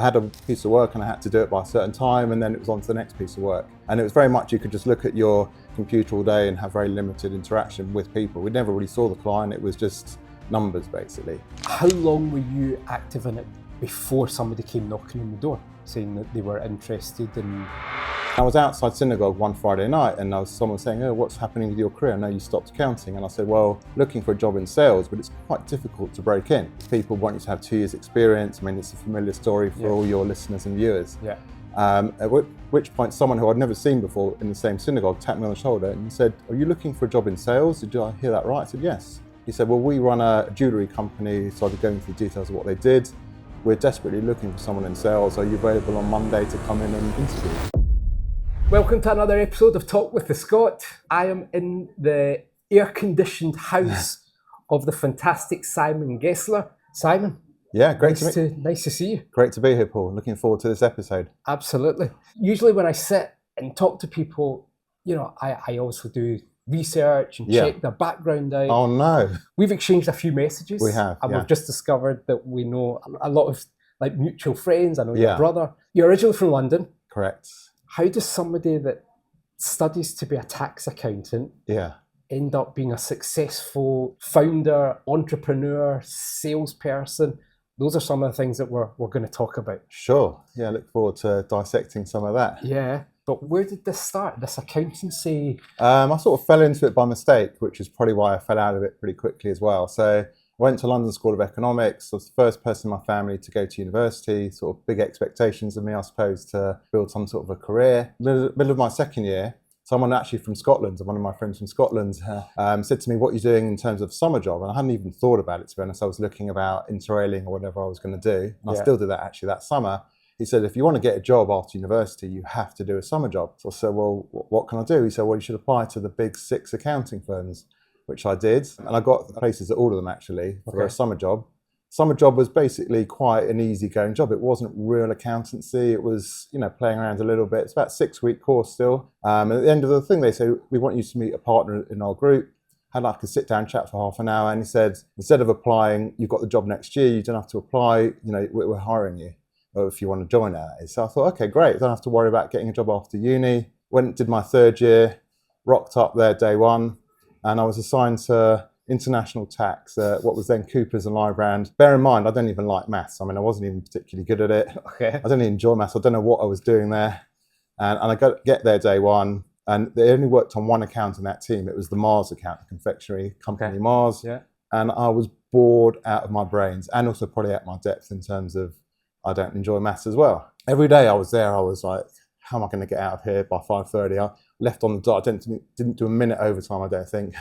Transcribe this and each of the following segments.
I had a piece of work and I had to do it by a certain time, and then it was on to the next piece of work. And it was very much, you could just look at your computer all day and have very limited interaction with people. We never really saw the client, it was just numbers basically. How long were you active in it before somebody came knocking on the door saying that they were interested in... I was outside synagogue one Friday night and there was someone saying, "Oh, what's happening with your career? I know you stopped accounting." And I said, well, looking for a job in sales, but it's quite difficult to break in. People want you to have 2 years experience. I mean, it's a familiar story for all your listeners and viewers. Yeah. At which point someone who I'd never seen before in the same synagogue tapped me on the shoulder and said, "Are you looking for a job in sales? Did I hear that right?" I said, "Yes." He said, "Well, we run a jewellery company," so I was going through the details of what they did. "We're desperately looking for someone in sales. Are you available on Monday to come in and interview?" Welcome to another episode of Talk with the Scot. I am in the air-conditioned house of the fantastic Simon Gerstler. Simon. Yeah, Nice to see you. Great to be here, Paul. Looking forward to this episode. Absolutely. Usually when I sit and talk to people, you know, I also do research and check their background out. Oh no. We've exchanged a few messages. We have, and we've just discovered that we know a lot of like mutual friends. I know your brother. You're originally from London. Correct. How does somebody that studies to be a tax accountant end up being a successful founder, entrepreneur, salesperson? Those are some of the things that we're going to talk about. Sure. Yeah, I look forward to dissecting some of that. Yeah. But where did this start, this accountancy? I sort of fell into it by mistake, which is probably why I fell out of it pretty quickly as well. So I went to London School of Economics. I was the first person in my family to go to university, sort of big expectations of me, I suppose, to build some sort of a career. Middle of my second year, someone actually from Scotland, one of my friends from Scotland, said to me, "What are you doing in terms of summer job?" And I hadn't even thought about it, to be honest. I was looking about interrailing or whatever I was going to do. And I still did that actually that summer. He said, "If you want to get a job after university, you have to do a summer job." So I said, "Well, what can I do?" He said, "Well, you should apply to the big 6 accounting firms," which I did. And I got places at all of them actually for a summer job. Summer job was basically quite an easy-going job. It wasn't real accountancy. It was, you know, playing around a little bit. It's about a 6-week course still. And at the end of the thing, they said, "We want you to meet a partner in our group." Had like a sit-down chat for half an hour. And he said, "Instead of applying, you've got the job next year. You don't have to apply. You know, we're hiring you. Or if you want to join that." So I thought, okay, great. Don't have to worry about getting a job after uni. Went, did my 3rd year, rocked up there day one. And I was assigned to international tax, what was then Coopers and Lybrand. Bear in mind, I don't even like maths. I mean, I wasn't even particularly good at it. I don't even enjoy maths. I don't know what I was doing there. And I get there day one, and they only worked on one account in that team. It was the Mars account, the confectionery company Mars. Yeah. And I was bored out of my brains, and also probably out of my depth in terms of I don't enjoy maths as well. Every day I was there, I was like, how am I going to get out of here by 5:30? I left on the dot. I didn't do a minute overtime, I don't think.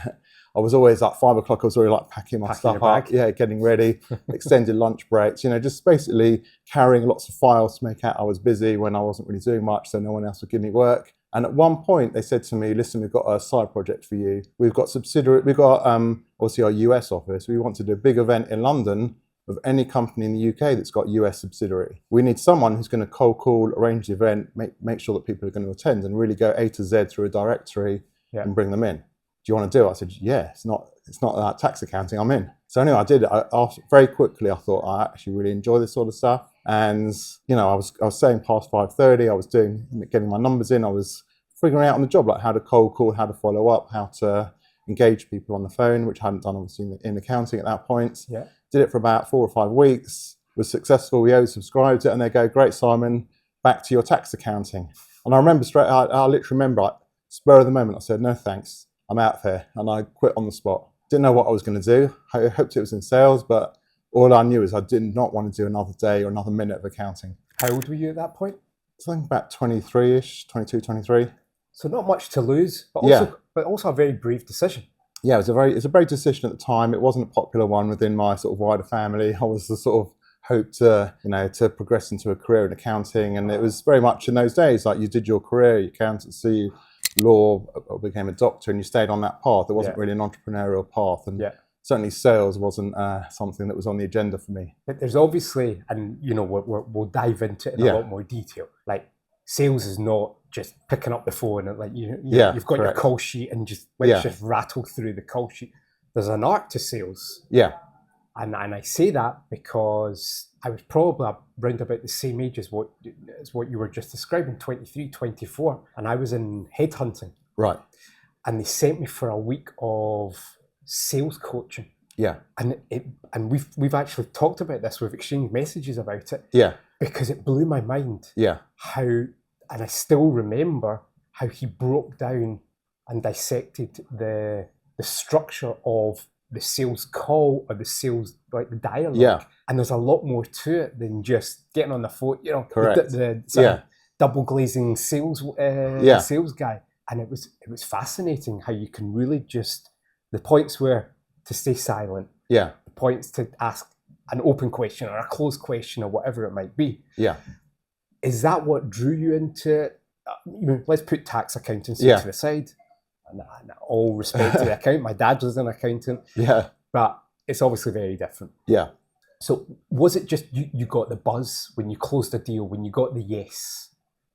I was always like 5 o'clock, I was already like packing my stuff up, getting ready, extended lunch breaks, you know, just basically carrying lots of files to make out I was busy when I wasn't really doing much, so no one else would give me work. And at one point they said to me, "Listen, we've got a side project for you. We've got obviously our US office. We want to do a big event in London of any company in the UK that's got US subsidiary. We need someone who's going to cold call, arrange the event, make sure that people are going to attend and really go A to Z through a directory and bring them in. Do you want to do it?" I said, "Yeah, it's not tax accounting, I'm in." So anyway, I did it. Very quickly, I thought I actually really enjoy this sort of stuff. And, you know, I was saying past 5:30, I was getting my numbers in. I was figuring out on the job, like how to cold call, how to follow up, how to engage people on the phone, which I hadn't done obviously in accounting at that point. Yeah. Did it for about 4 or 5 weeks, was successful. We oversubscribed it, and they go, "Great, Simon, back to your tax accounting." And I remember I literally remember, like, spur of the moment, I said, "No thanks, I'm out of here." And I quit on the spot. Didn't know what I was going to do. I hoped it was in sales, but all I knew is I did not want to do another day or another minute of accounting. How old were you at that point? I think about 23-ish, 22, 23. So not much to lose, but also a very brave decision. Yeah, it was a brave decision at the time. It wasn't a popular one within my sort of wider family. I was the sort of hope to, you know, to progress into a career in accounting. And it was very much in those days, like you did your career, your accountancy, law, became a doctor, and you stayed on that path. It wasn't really an entrepreneurial path. And certainly sales wasn't something that was on the agenda for me. But there's obviously, and you know, we'll dive into it in a lot more detail. Like, sales is not just picking up the phone and like you've got your call sheet and just rattle through the call sheet. There's an art to sales. Yeah. And I say that because I was probably around about the same age as what you were just describing, 23, 24, and I was in headhunting. Right. And they sent me for a week of sales coaching. Yeah. And we've actually talked about this, we've exchanged messages about it. Yeah. Because it blew my mind. Yeah. How, and I still remember how he broke down and dissected the structure of the sales call or the sales, like the dialogue. Yeah. And there's a lot more to it than just getting on the phone, you know, correct. the sort of double glazing sales sales guy. And it was fascinating how you can really just, the points were to stay silent. Yeah. The points to ask an open question or a closed question or whatever it might be. Yeah. Is that what drew you into, let's put tax accountancy to the side. And all respect to the accountant. My dad was an accountant. Yeah. But it's obviously very different. Yeah. So was it just you got the buzz when you closed the deal, when you got the yes?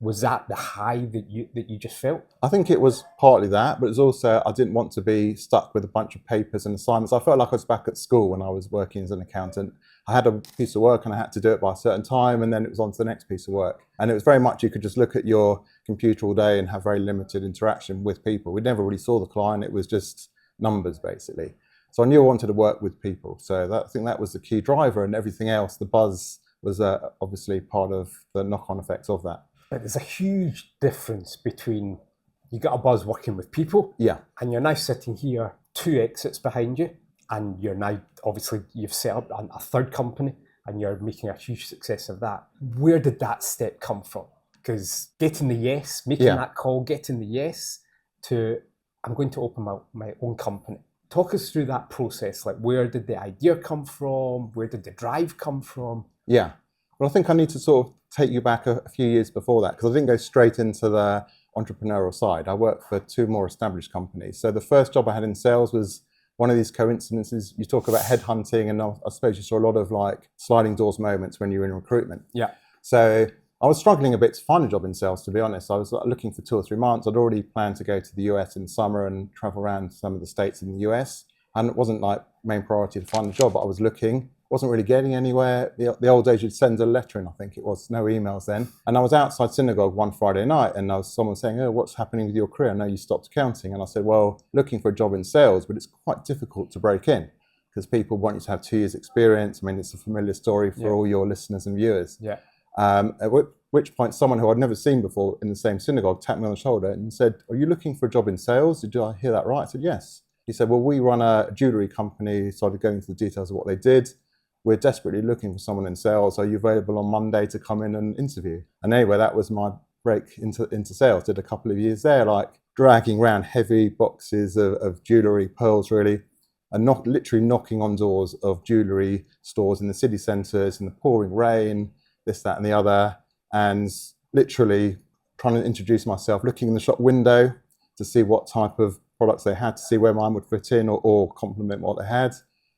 Was that the high that you just felt? I think it was partly that, but it's also I didn't want to be stuck with a bunch of papers and assignments. I felt like I was back at school when I was working as an accountant. I had a piece of work and I had to do it by a certain time, and then it was on to the next piece of work. And it was very much you could just look at your computer all day and have very limited interaction with people. We never really saw the client. It was just numbers, basically. So I knew I wanted to work with people. So I think that was the key driver, and everything else, the buzz was obviously part of the knock-on effects of that. But there's a huge difference between you got a buzz working with people, and you're now sitting here 2 exits behind you, and you're now, obviously, you've set up a third company, and you're making a huge success of that. Where did that step come from? Because getting the yes, making that call, getting the yes to, I'm going to open my own company. Talk us through that process. Like, where did the idea come from? Where did the drive come from? Yeah. Well, I think I need to sort of take you back a few years before that, because I didn't go straight into the entrepreneurial side. I worked for 2 more established companies. So the first job I had in sales was one of these coincidences. You talk about headhunting, and I suppose you saw a lot of like sliding doors moments when you were in recruitment. Yeah. So I was struggling a bit to find a job in sales, to be honest. I was looking for 2 or 3 months. I'd already planned to go to the US in summer and travel around some of the states in the US. And it wasn't like main priority to find a job, but I was looking. Wasn't really getting anywhere. The old days, you'd send a letter in, I think it was, no emails then. And I was outside synagogue one Friday night, and there was someone saying, "Oh, what's happening with your career? I know you stopped accounting." And I said, "Well, looking for a job in sales, but it's quite difficult to break in because people want you to have 2 years experience." I mean, it's a familiar story for all your listeners and viewers. Yeah. At which point, someone who I'd never seen before in the same synagogue tapped me on the shoulder and said, "Are you looking for a job in sales? Did I hear that right?" I said, "Yes." He said, "Well, we run a jewelry company." Started going into the details of what they did. "We're desperately looking for someone in sales. Are you available on Monday to come in and interview?" And anyway, that was my break into sales. Did a couple of years there, like dragging around heavy boxes of jewelry, pearls really, and literally knocking on doors of jewelry stores in the city centres in the pouring rain, this, that and the other, and literally trying to introduce myself, looking in the shop window to see what type of products they had, to see where mine would fit in or complement what they had.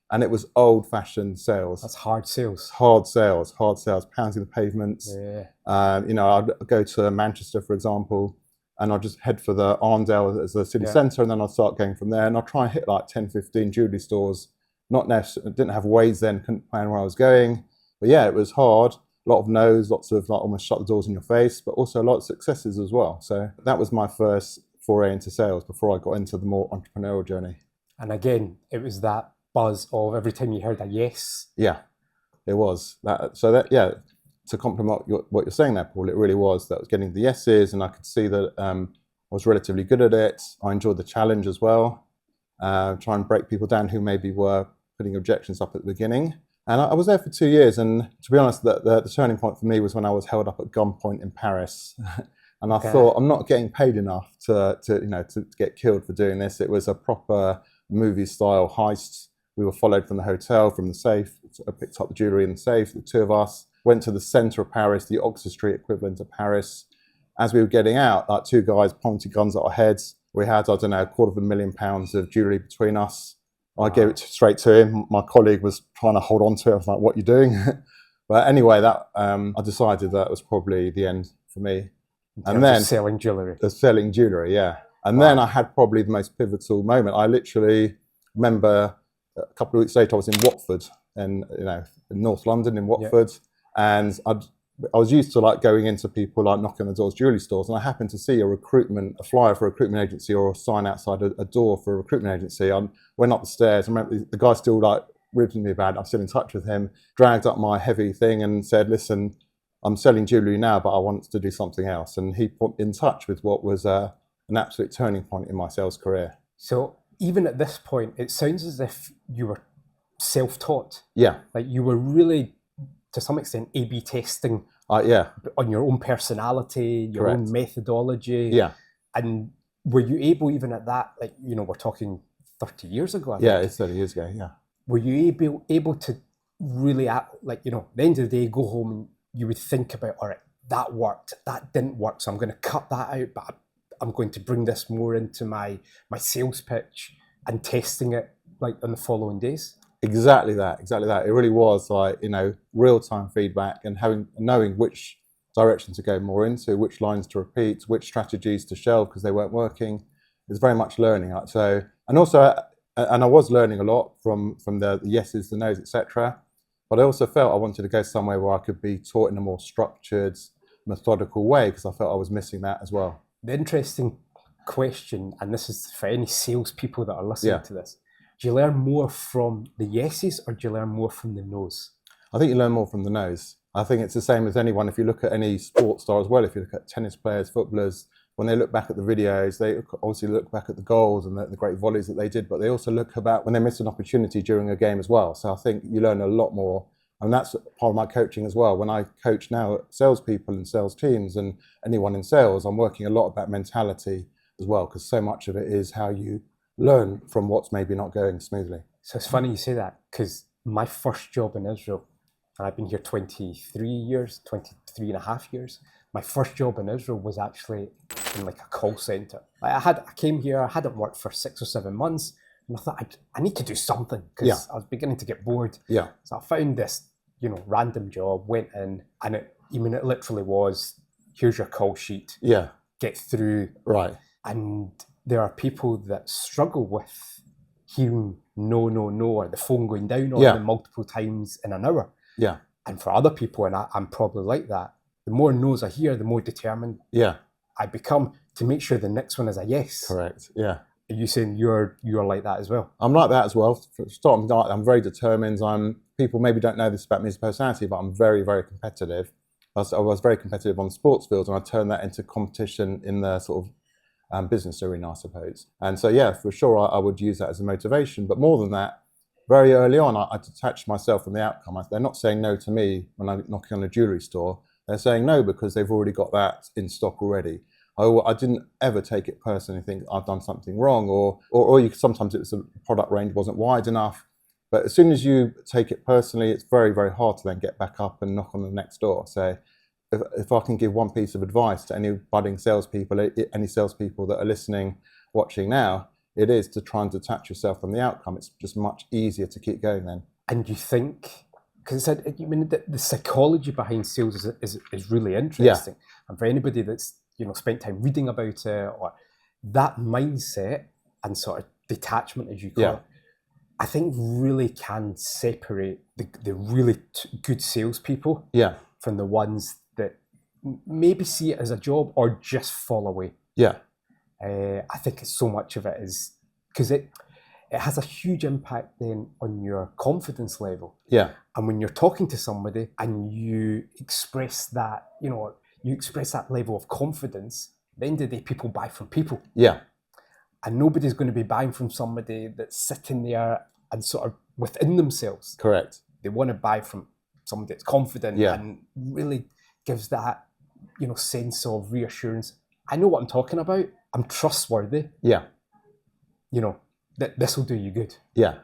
And it was old-fashioned sales. That's hard sales. Hard sales, pounding the pavements. Yeah. I'd go to Manchester, for example, and I'd just head for the Arndale as a city centre, and then I'd start going from there. And I'd try and hit like 10, 15 jewellery stores. Not necessarily, didn't have Waze then, couldn't plan where I was going. But yeah, it was hard. A lot of no's, lots of like almost shut the doors in your face, but also a lot of successes as well. So that was my first foray into sales before I got into the more entrepreneurial journey. And again, it was that buzz of every time you heard a yes. Yeah, it was that. So that, yeah, to complement what you're saying there, Paul, it really was that I was getting the yeses, and I could see that I was relatively good at it. I enjoyed the challenge as well. Try and break people down who maybe were putting objections up at the beginning. And I was there for 2 years, and to be honest, the turning point for me was when I was held up at gunpoint in Paris. And I thought, I'm not getting paid enough to get killed for doing this. It was a proper movie style heist. We were followed from the hotel, from the safe. I picked up the jewellery in the safe, the 2 of us. Went to the centre of Paris, the Oxford Street equivalent of Paris. As we were getting out, like 2 guys pointed guns at our heads. We had, I don't know, £250,000 of jewellery between us. I gave it straight to him. My colleague was trying to hold on to it. I was like, "What are you doing?" But anyway, that I decided that was probably the end for me. And then selling jewellery. Selling jewellery, yeah. And then I had probably the most pivotal moment. I literally remember a couple of weeks later, I was in Watford in North London in Watford, and I was used to like going into people like knocking on the doors, jewelry stores, and I happened to see a flyer for a recruitment agency or a sign outside a door for a recruitment agency. I went up the stairs. I remember the guy still like ribbing me about it. I'm still in touch with him. Dragged up my heavy thing and said, "Listen, I'm selling jewelry now, but I want to do something else." And he put in touch with what was an absolute turning point in my sales career. So even at this point, it sounds as if you were self-taught. Yeah. Like you were really, to some extent, A/B testing on your own personality, your own methodology. Yeah. And were you able, even at that, like, we're talking 30 years ago, I think. Yeah, it's 30 years ago, yeah. Were you able to really, at the end of the day, go home and you would think about, all right, that worked, that didn't work, so I'm going to cut that out, but I'm going to bring this more into my sales pitch and testing it like in the following days? Exactly that. It really was like, real-time feedback and knowing which direction to go more into, which lines to repeat, which strategies to shelve because they weren't working. It's very much learning. So, and I was learning a lot from the yeses, the nos, etc. But I also felt I wanted to go somewhere where I could be taught in a more structured, methodical way because I felt I was missing that as well. The interesting question, and this is for any salespeople that are listening to this, do you learn more from the yeses or do you learn more from the nos? I think you learn more from the nos. I think it's the same as anyone. If you look at any sports star as well, if you look at tennis players, footballers, when they look back at the videos, they obviously look back at the goals and the great volleys that they did, but they also look about when they miss an opportunity during a game as well. So I think you learn a lot more. And that's part of my coaching as well. When I coach now salespeople and sales teams and anyone in sales, I'm working a lot about mentality as well, because so much of it is how you learn from what's maybe not going smoothly. So it's funny you say that, because my first job in Israel, and I've been here 23 and a half years, my first job in Israel was actually in like a call center. I came here, I hadn't worked for 6 or 7 months, and I thought I need to do something because I was beginning to get bored. Yeah. So I found this, random job, went in, and it literally was, here's your call sheet. Yeah. Get through. Right. And there are people that struggle with hearing no, or the phone going down on them multiple times in an hour. Yeah. And for other people, and I'm probably like that, the more no's I hear, the more determined I become to make sure the next one is a yes. Correct. Yeah. Are you saying you're like that as well? I'm like that as well. I'm very determined. People maybe don't know this about me as a personality, but I'm very, very competitive. I was very competitive on the sports field, and I turned that into competition in the sort of business arena, I suppose. And so, yeah, for sure, I would use that as a motivation. But more than that, very early on, I detached myself from the outcome. They're not saying no to me when I'm knocking on a jewelry store. They're saying no because they've already got that in stock already. I didn't ever take it personally, think I've done something wrong, or sometimes it was the product range wasn't wide enough. But as soon as you take it personally, it's very, very hard to then get back up and knock on the next door. So if I can give one piece of advice to any budding salespeople, any salespeople that are listening, watching now, it is to try and detach yourself from the outcome. It's just much easier to keep going then. And you think, because the psychology behind sales is really interesting. Yeah. And for anybody that's spent time reading about it, or that mindset and sort of detachment, as you call it, I think really can separate the really good salespeople from the ones that maybe see it as a job or just fall away. Yeah. I think so much of it is because it has a huge impact then on your confidence level. Yeah. And when you're talking to somebody and you express that, level of confidence, at the end of the day, people buy from people. Yeah. And nobody's going to be buying from somebody that's sitting there and sort of within themselves. Correct. They want to buy from somebody that's confident and really gives that, sense of reassurance. I know what I'm talking about. I'm trustworthy. Yeah. That this will do you good. Yeah,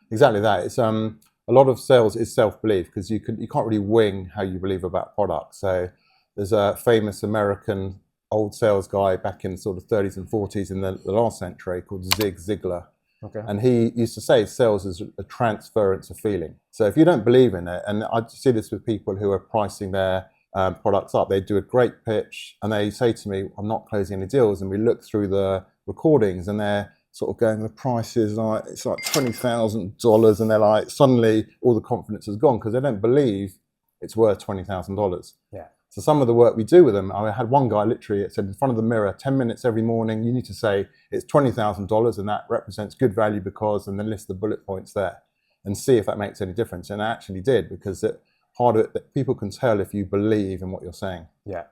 exactly that. It's a lot of sales is self-belief, because you can't really wing how you believe about products. So there's a famous American old sales guy back in sort of 30s and 40s in the last century called Zig Ziglar. Okay. And he used to say sales is a transference of feeling. So if you don't believe in it, and I see this with people who are pricing their products up, they do a great pitch and they say to me, I'm not closing any deals. And we look through the recordings and they're sort of going, the price is like, it's like $20,000, and they're like, suddenly all the confidence is gone because they don't believe it's worth $20,000. Yeah. So some of the work we do with them, I had one guy literally, it said in front of the mirror, 10 minutes every morning, you need to say it's $20,000 and that represents good value because, and then list the bullet points there and see if that makes any difference. And it actually did, because part of it, that people can tell if you believe in what you're saying. Yeah.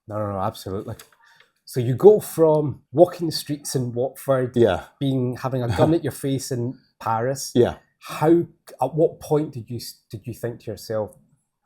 No, absolutely. So you go from walking the streets in Watford, having a gun at your face in Paris. Yeah. At what point did you think to yourself,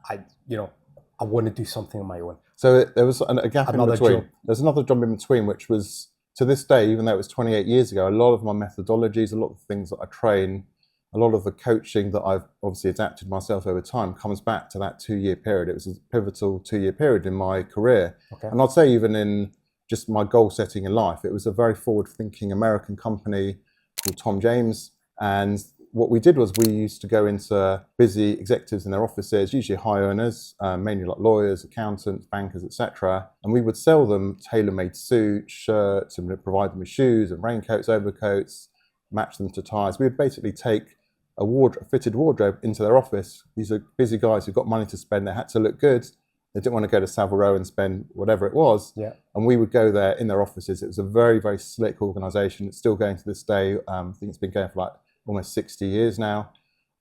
I want to do something on my own? So there was a gap in between. Job. There's another job in between, which was, to this day, even though it was 28 years ago, a lot of my methodologies, a lot of the things that I train, a lot of the coaching that I've obviously adapted myself over time comes back to that 2-year period. It was a pivotal 2-year period in my career. Okay. And I'd say even in just my goal setting in life, it was a very forward-thinking American company called Tom James. And what we did was we used to go into busy executives in their offices, usually high earners, mainly like lawyers, accountants, bankers, etc. And we would sell them tailor-made suits, shirts, and we'd provide them with shoes and raincoats, overcoats, match them to ties. We would basically take a fitted wardrobe into their office. These are busy guys who've got money to spend. They had to look good. They didn't want to go to Savile Row and spend whatever it was. Yeah. And we would go there in their offices. It was a very, very slick organization. It's still going to this day. I think it's been going for like almost 60 years now,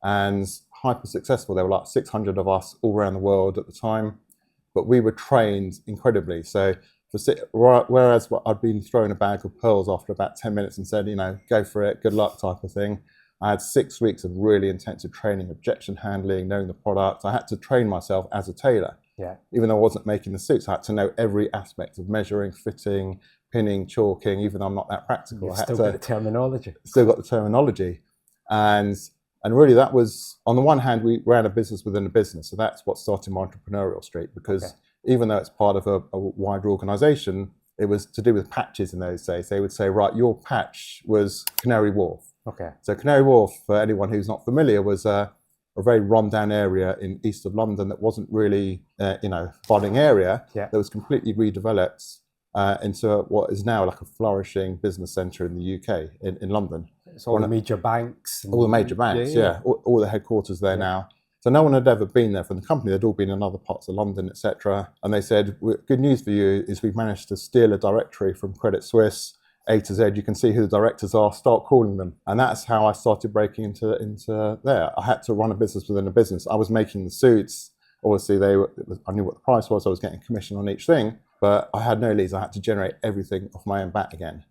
and hyper successful. There were like 600 of us all around the world at the time, but we were trained incredibly. So whereas I'd been thrown a bag of pearls after about 10 minutes and said, go for it, good luck type of thing, I had 6 weeks of really intensive training, objection handling, knowing the product. I had to train myself as a tailor. Yeah. Even though I wasn't making the suits, I had to know every aspect of measuring, fitting, pinning, chalking. Even though I'm not that practical, I had still got the terminology. Still got the terminology. And really that was, on the one hand, we ran a business within a business. So that's what started my entrepreneurial streak, because even though it's part of a wider organization, it was to do with patches in those days. They would say, right, your patch was Canary Wharf. Okay. So Canary Wharf, for anyone who's not familiar, was a very run-down area in east of London that wasn't really, budding area. Yeah. That was completely redeveloped into what is now like a flourishing business centre in the UK, in London. It's all the major banks. All the major banks, all the headquarters there now. So no one had ever been there from the company. They'd all been in other parts of London, etc. And they said, good news for you is we've managed to steal a directory from Credit Suisse, A to Z. You can see who the directors are, start calling them. And that's how I started breaking into there. I had to run a business within a business. I was making the suits. Obviously, I knew what the price was. I was getting commission on each thing, but I had no leads. I had to generate everything off my own bat again.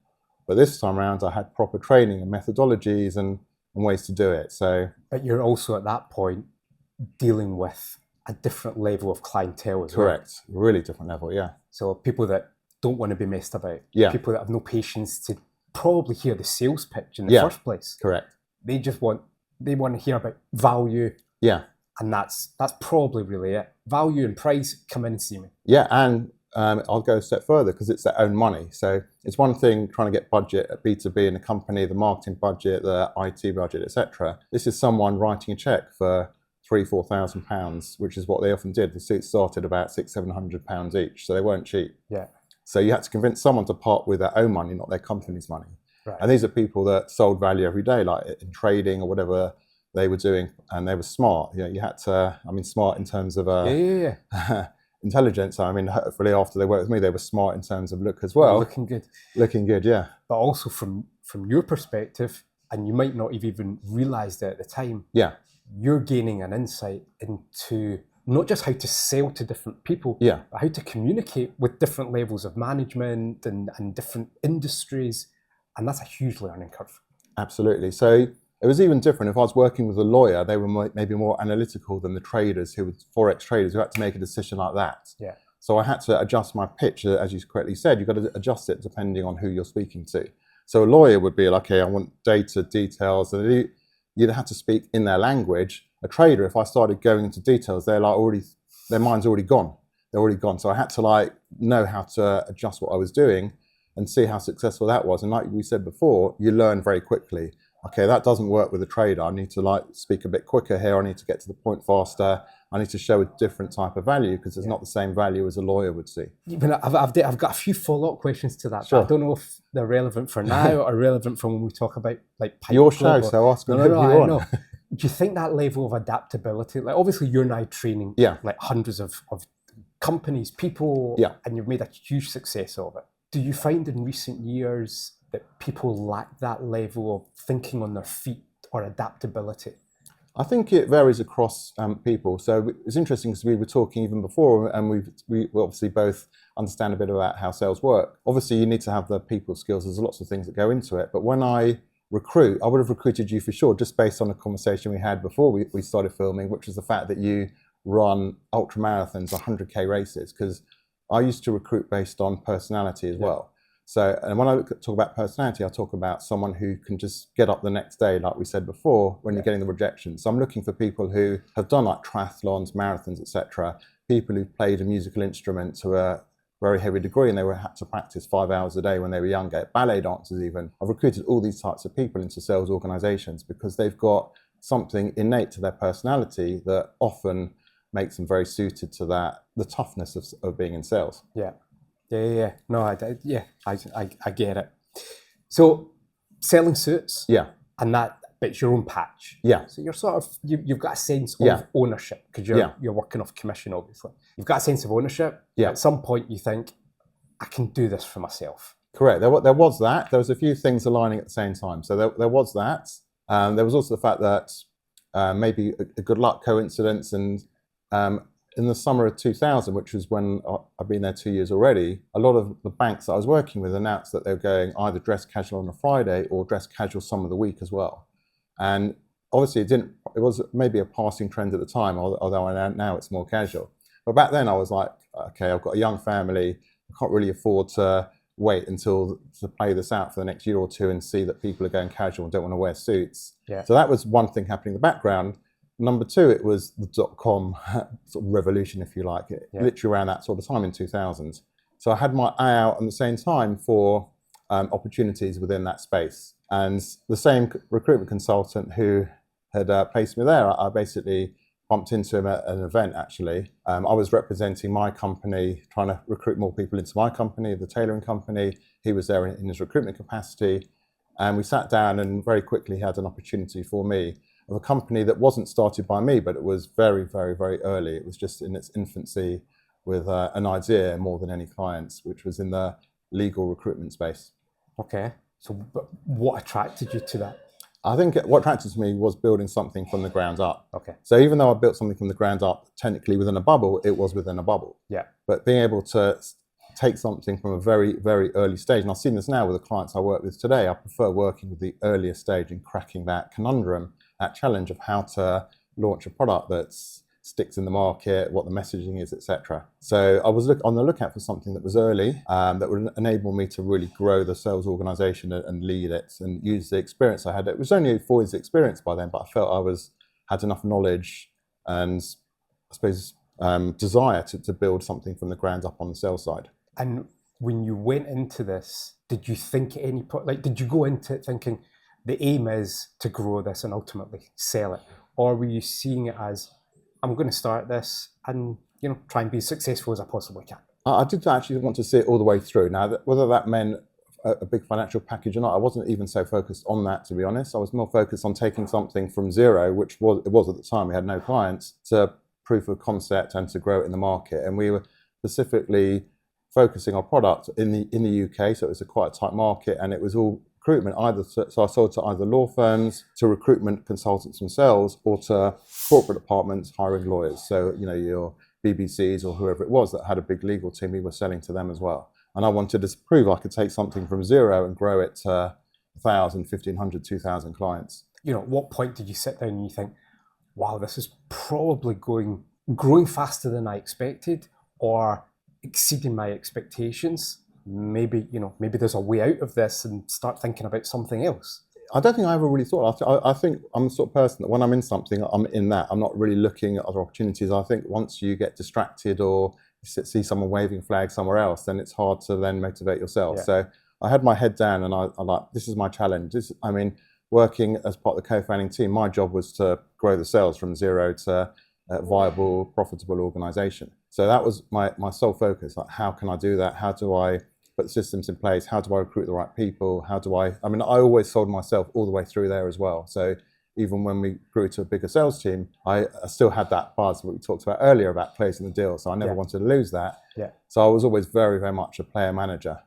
But this time around, I had proper training and methodologies and ways to do it. But you're also at that point dealing with a different level of clientele as well. Correct. Really different level, yeah. So people that don't want to be messed about. Yeah. People that have no patience to probably hear the sales pitch in the first place. Correct. They just want to hear about value. Yeah. And that's probably really it. Value and price, come in and see me. Yeah, and I'll go a step further, because it's their own money. So it's one thing trying to get budget at B2B in a company, the marketing budget, the IT budget, etc. This is someone writing a check for £3,000-4,000, which is what they often did. The suits started about £600-700 each, so they weren't cheap. Yeah. So you had to convince someone to part with their own money, not their company's money. Right. And these are people that sold value every day, like in trading or whatever they were doing, and they were smart. You had to, smart in terms of intelligence. Hopefully after they worked with me, they were smart in terms of look as well. Looking good, yeah. But also from your perspective, and you might not have even realised it at the time, you're gaining an insight into not just how to sell to different people, but how to communicate with different levels of management and different industries. And that's a huge learning curve. Absolutely. So it was even different. If I was working with a lawyer, they were maybe more analytical than the traders, who were Forex traders, who had to make a decision like that. Yeah. So I had to adjust my pitch, as you correctly said. You've got to adjust it depending on who you're speaking to. So a lawyer would be like, okay, I want data, details, and you'd have to speak in their language. A trader, if I started going into details, their mind's already gone. They're already gone. So I had to know how to adjust what I was doing and see how successful that was. And like we said before, you learn very quickly. Okay, that doesn't work with a trader. I need to speak a bit quicker here. I need to get to the point faster. I need to show a different type of value because it's not the same value as a lawyer would see. I've got a few follow-up questions to that. Sure. I don't know if they're relevant for now or relevant for when we talk about like Pike. Your show, so ask me whatever you want. Do you think that level of adaptability, like obviously you're now training like hundreds of companies, people, and you've made a huge success of it. Do you find in recent years that people lack that level of thinking on their feet or adaptability? I think it varies across people. So it's interesting because we were talking even before, and we obviously both understand a bit about how sales work. Obviously, you need to have the people skills. There's lots of things that go into it. But when I recruit, I would have recruited you for sure, just based on a conversation we had before we started filming, which is the fact that you run ultra marathons, 100K races, because I used to recruit based on personality as well. So, and when I talk about personality, I talk about someone who can just get up the next day, like we said before, when you're getting the rejection. So I'm looking for people who have done like triathlons, marathons, etc. People who've played a musical instrument to a very heavy degree and they had to practice 5 hours a day when they were younger, ballet dancers even. I've recruited all these types of people into sales organizations because they've got something innate to their personality that often makes them very suited to that, the toughness of being in sales. No, I get it. So selling suits, and that bit's your own patch. So you're sort of you've got a sense of ownership because you're working off commission, obviously. You've got a sense of ownership. At some point, you think, I can do this for myself. Correct. There was that. There was a few things aligning at the same time. So there was that. There was also the fact that maybe a good luck coincidence and. In the summer of 2000, which was when I've been there 2 years already, a lot of the banks that I was working with announced that they were going either dress casual on a Friday or dress casual some of the week as well. And obviously it was maybe a passing trend at the time, although now it's more casual. But back then I was like, okay, I've got a young family, I can't really afford to wait to play this out for the next year or two and see that people are going casual and don't want to wear suits. So that was one thing happening in the background. Number two, it was the .com sort of revolution, if you like, literally around that sort of time in 2000. So I had my eye out at the same time for opportunities within that space. And the same recruitment consultant who had placed me there, I basically bumped into him at an event, actually. I was representing my company, trying to recruit more people into my company, the tailoring company. He was there in his recruitment capacity. And we sat down and very quickly had an opportunity for me of a company that wasn't started by me, but it was very, very, very early. It was just in its infancy with an idea more than any clients, which was in the legal recruitment space. Okay. So what attracted you to that? I think what attracted me was building something from the ground up. Okay. So even though I built something from the ground up, technically within a bubble, it was within a bubble. But being able to take something from a very, very early stage, and I've seen this now with the clients I work with today, I prefer working with the earlier stage and cracking that conundrum, that challenge of how to launch a product that sticks in the market, what the messaging is, etc. So I was on the lookout for something that was early, that would enable me to really grow the sales organization and lead it and use the experience I had. It was only 4 years experience by then, but I felt I had enough knowledge and I suppose desire to build something from the ground up on the sales side. And when you went into this, did you think at any point, like, did you go into it thinking the aim is to grow this and ultimately sell it? Or were you seeing it as, I'm going to start this and, try and be as successful as I possibly can? I did actually want to see it all the way through. Now, whether that meant a big financial package or not, I wasn't even so focused on that, to be honest. I was more focused on taking something from zero, which it was at the time, we had no clients, to proof of concept and to grow it in the market. And we were specifically focusing our product in the UK, so it was quite a tight market, and it was all recruitment. So I sold to either law firms, to recruitment consultants themselves, or to corporate departments hiring lawyers. So your BBCs or whoever it was that had a big legal team, we were selling to them as well. And I wanted to prove I could take something from zero and grow it to 1,000, 1,500, 2,000 clients. At what point did you sit down and you think, wow, this is probably growing faster than I expected, or exceeding my expectations? Maybe there's a way out of this, and start thinking about something else. I don't think I ever really thought. I think I'm the sort of person that when I'm in something, I'm in that. I'm not really looking at other opportunities. I think once you get distracted or see someone waving flags somewhere else, then it's hard to then motivate yourself. So I had my head down and I like, this is my challenge. Working as part of the co-founding team, my job was to grow the sales from zero to viable, profitable organization. So that was my sole focus. Like, how can I do that? How do I put systems in place? How do I recruit the right people? I mean, I always sold myself all the way through there as well. So even when we grew to a bigger sales team, I still had that buzz that we talked about earlier about closing the deal. So I never wanted to lose that. Yeah. So I was always very, very much a player manager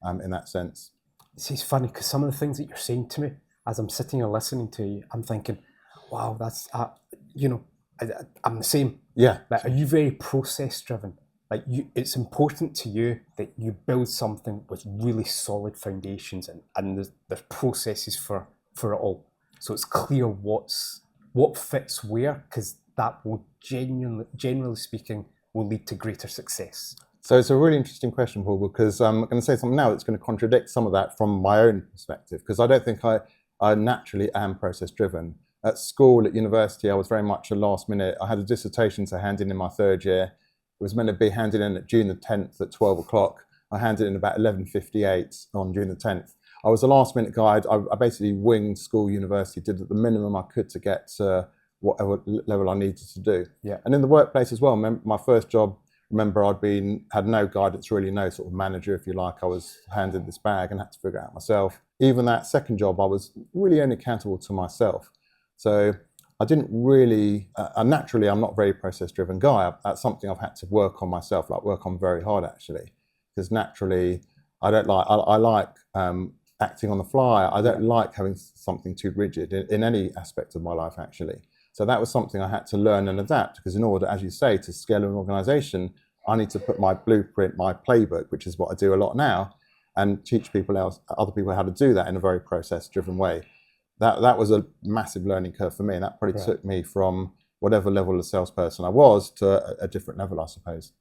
in that sense. See, it's funny because some of the things that you're saying to me as I'm sitting and listening to you, I'm thinking, wow, that's, I'm the same. Yeah. Like, are you very process driven? Like, it's important to you that you build something with really solid foundations and there's processes for it all. So it's clear what fits where, because that will generally speaking, will lead to greater success. So it's a really interesting question, Paul, because I'm going to say something now that's going to contradict some of that from my own perspective, because I don't think I naturally am process driven. At school, at university, I was very much a last minute. I had a dissertation to hand in my third year. It was meant to be handed in at June the 10th at 12 o'clock. I handed in about 11:58 on June the 10th. I was a last minute guy. I basically winged school, university, did the minimum I could to get to whatever level I needed to do. Yeah. And in the workplace as well, my first job, remember had no guidance, really no sort of manager, if you like. I was handed this bag and had to figure it out myself. Even that second job, I was really only accountable to myself. So I didn't really, naturally, I'm not a very process-driven guy. That's something I've had to work on myself, work on very hard actually, because naturally, I like acting on the fly. I don't like having something too rigid in any aspect of my life actually. So that was something I had to learn and adapt, because in order, as you say, to scale an organization, I need to put my blueprint, my playbook, which is what I do a lot now, and teach other people how to do that in a very process-driven way. That was a massive learning curve for me, and that probably took me from whatever level of salesperson I was to a different level, I suppose.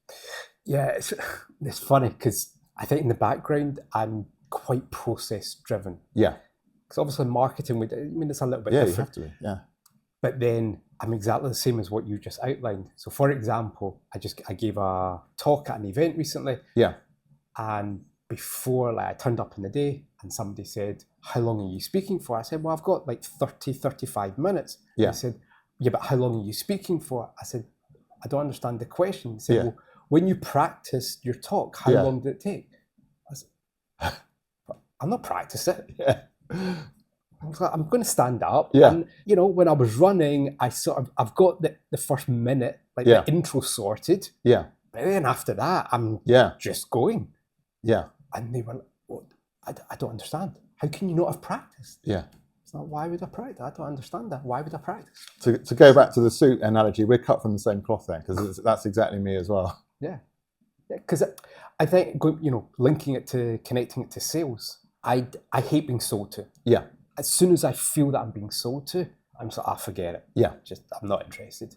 Yeah, it's funny because I think in the background I'm quite process-driven. Yeah. Because obviously marketing, it's a little bit different. You have to, yeah. But then I'm exactly the same as what you just outlined. So for example, I gave a talk at an event recently. Yeah. And before, I turned up in the day and somebody said, how long are you speaking for? I said, well, I've got 35 minutes. Yeah. They said, yeah, but how long are you speaking for? I said, I don't understand the question. They said, well, when you practiced your talk, how long did it take? I said, I'm not practicing it. Yeah. I was like, I'm going to stand up. Yeah. And, when I was running, I've got the first minute, the intro sorted. Yeah. But then after that, I'm just going. Yeah. And they went, well, I don't understand. How can you not have practiced? Yeah. It's like, why would I practice? I don't understand that. Why would I practice? To go back to the suit analogy, we're cut from the same cloth then, because that's exactly me as well. Yeah. Because I think, connecting it to sales, I hate being sold to. Yeah. As soon as I feel that I'm being sold to, I'm just like, forget it. Yeah. I'm not interested.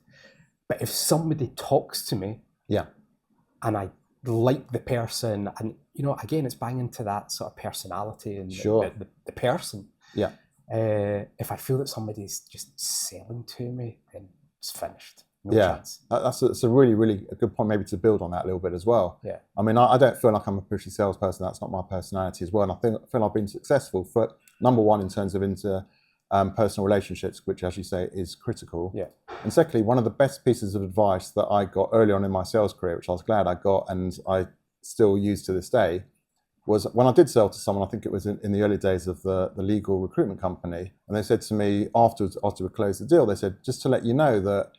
But if somebody talks to me, and I like the person, and again, it's banging to that sort of personality and the person. Yeah. If I feel that somebody's just selling to me, then it's finished. No chance. That's a really, really good point, maybe to build on that a little bit as well. Yeah. I mean, I don't feel like I'm a pushy salesperson. That's not my personality as well. And I feel I've been successful for, number one, in terms of personal relationships, which, as you say, is critical. Yeah. And secondly, one of the best pieces of advice that I got early on in my sales career, which I was glad I got and I still use to this day, was when I did sell to someone. I think it was in the early days of the legal recruitment company. And they said to me after we closed the deal, they said, just to let you know that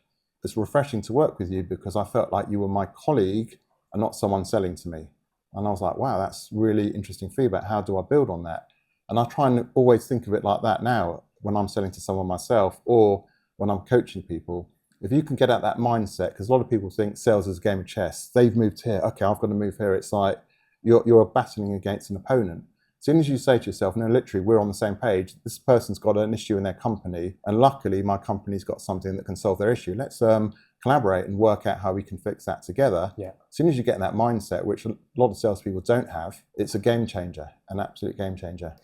it's refreshing to work with you because I felt like you were my colleague and not someone selling to me. And I was like, wow, that's really interesting feedback. How do I build on that? And I try and always think of it like that now when I'm selling to someone myself or when I'm coaching people. If you can get at that mindset, because a lot of people think sales is a game of chess. They've moved here. Okay, I've got to move here. It's like you're battling against an opponent. As soon as you say to yourself, no, literally, we're on the same page. This person's got an issue in their company, and luckily my company's got something that can solve their issue. Let's collaborate and work out how we can fix that together. Yeah. As soon as you get in that mindset, which a lot of salespeople don't have, it's a game changer, an absolute game changer.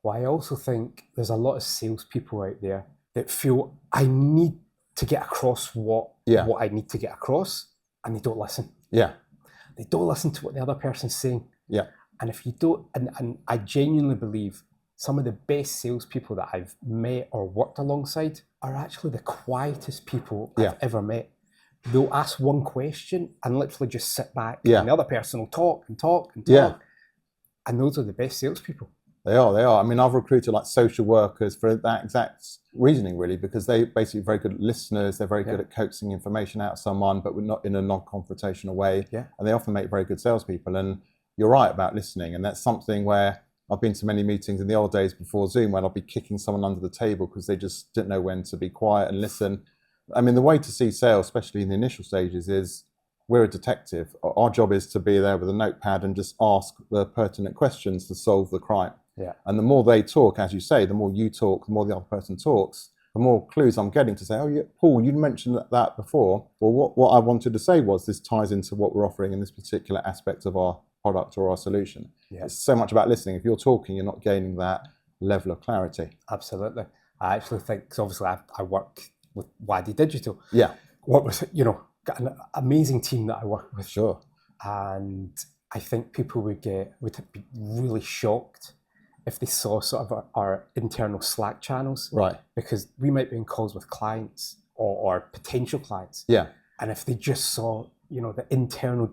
Well, I also think there's a lot of salespeople out there that feel I need to get across what I need to get across, and they don't listen. Yeah. They don't listen to what the other person's saying. Yeah. And if you don't, and I genuinely believe some of the best salespeople that I've met or worked alongside are actually the quietest people I've ever met. they'll ask one question and literally just sit back. Yeah. And the other person will talk and talk and talk. Yeah. And those are the best salespeople. They are. I mean, I've recruited like social workers for that exact reasoning, really, because they basically very good listeners. They're very good at coaxing information out of someone, but not in a non-confrontational way. Yeah. And they often make very good salespeople. And you're right about listening. And that's something where I've been to many meetings in the old days before Zoom when I'll be kicking someone under the table because they just didn't know when to be quiet and listen. I mean, the way to see sales, especially in the initial stages, is we're a detective. Our job is to be there with a notepad and just ask the pertinent questions to solve the crime. Yeah. And the more they talk, as you say, the more you talk, the more the other person talks, the more clues I'm getting to say, oh, yeah, Paul, you mentioned that before. Well, what I wanted to say was this ties into what we're offering in this particular aspect of our product or our solution. Yeah. It's so much about listening. If you're talking, you're not gaining that level of clarity. Absolutely. I actually think, because obviously I work with Wadi Digital. Yeah. What was, got an amazing team that I work with. Sure. And I think people would be really shocked if they saw sort of our internal Slack channels. Right. Because we might be in calls with clients or potential clients. Yeah. And if they just saw, the internal,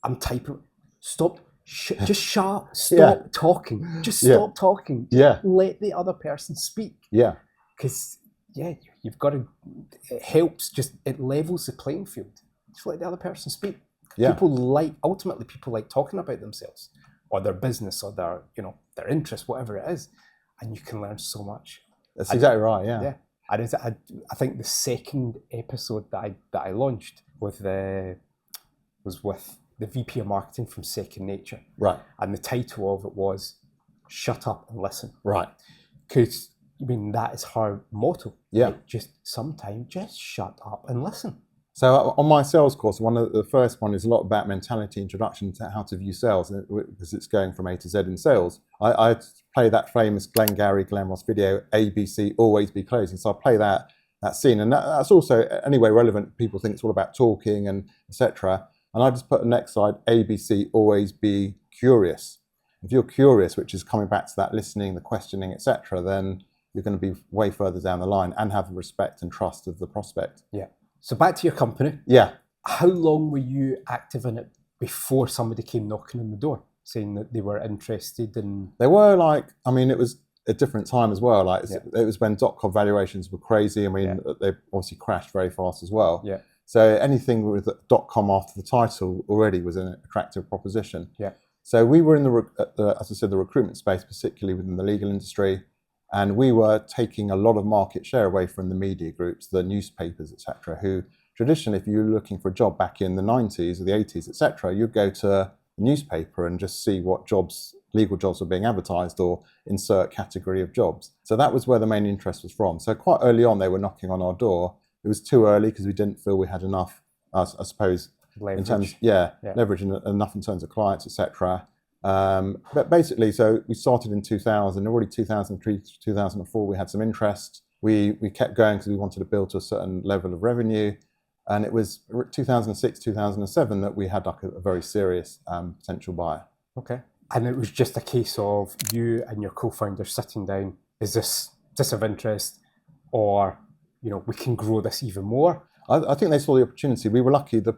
I'm typing, stop, just shut up, stop talking, just stop talking. Yeah. Let the other person speak. Yeah. Because, you've got to, it helps, it levels the playing field. Just let the other person speak. Yeah. Ultimately people like talking about themselves or their business or their interest, whatever it is. And you can learn so much. That's exactly right, yeah. Yeah. I think the second episode that I launched was with the VP of marketing from Second Nature. Right. And the title of it was Shut Up and Listen. Right. Because, that is her motto. Yeah. Like, just shut up and listen. So on my sales course, the first one is a lot about mentality, introduction to how to view sales, because it's going from A to Z in sales. I play that famous Glengarry Glen Ross video, ABC, always be closing. So I play that scene. And that's also, anyway, relevant. People think it's all about talking and etc. And I just put the next slide, ABC, always be curious. If you're curious, which is coming back to that listening, the questioning, etc., then you're going to be way further down the line and have the respect and trust of the prospect. Yeah. So back to your company. Yeah. How long were you active in it before somebody came knocking on the door saying that they were interested in? They were it was a different time as well. It was when .com valuations were crazy. I mean, they obviously crashed very fast as well. Yeah. So anything with .com after the title already was an attractive proposition. Yeah. So we were in as I said, the recruitment space, particularly within the legal industry. And we were taking a lot of market share away from the media groups, the newspapers, etc., who traditionally, if you were looking for a job back in the 90s or the 80s, etc., you'd go to a newspaper and just see what legal jobs were being advertised or insert category of jobs. So that was where the main interest was from. So quite early on, they were knocking on our door. It was too early because we didn't feel we had enough, I suppose, leverage. In terms, leverage enough in terms of clients, etc. But basically, so we started in 2000, already 2003 to 2004, we had some interest. We kept going because we wanted to build to a certain level of revenue. And it was 2006, 2007 that we had a very serious potential buyer. Okay. And it was just a case of you and your co-founder sitting down, is this of interest, or, we can grow this even more? I think they saw the opportunity. We were lucky, the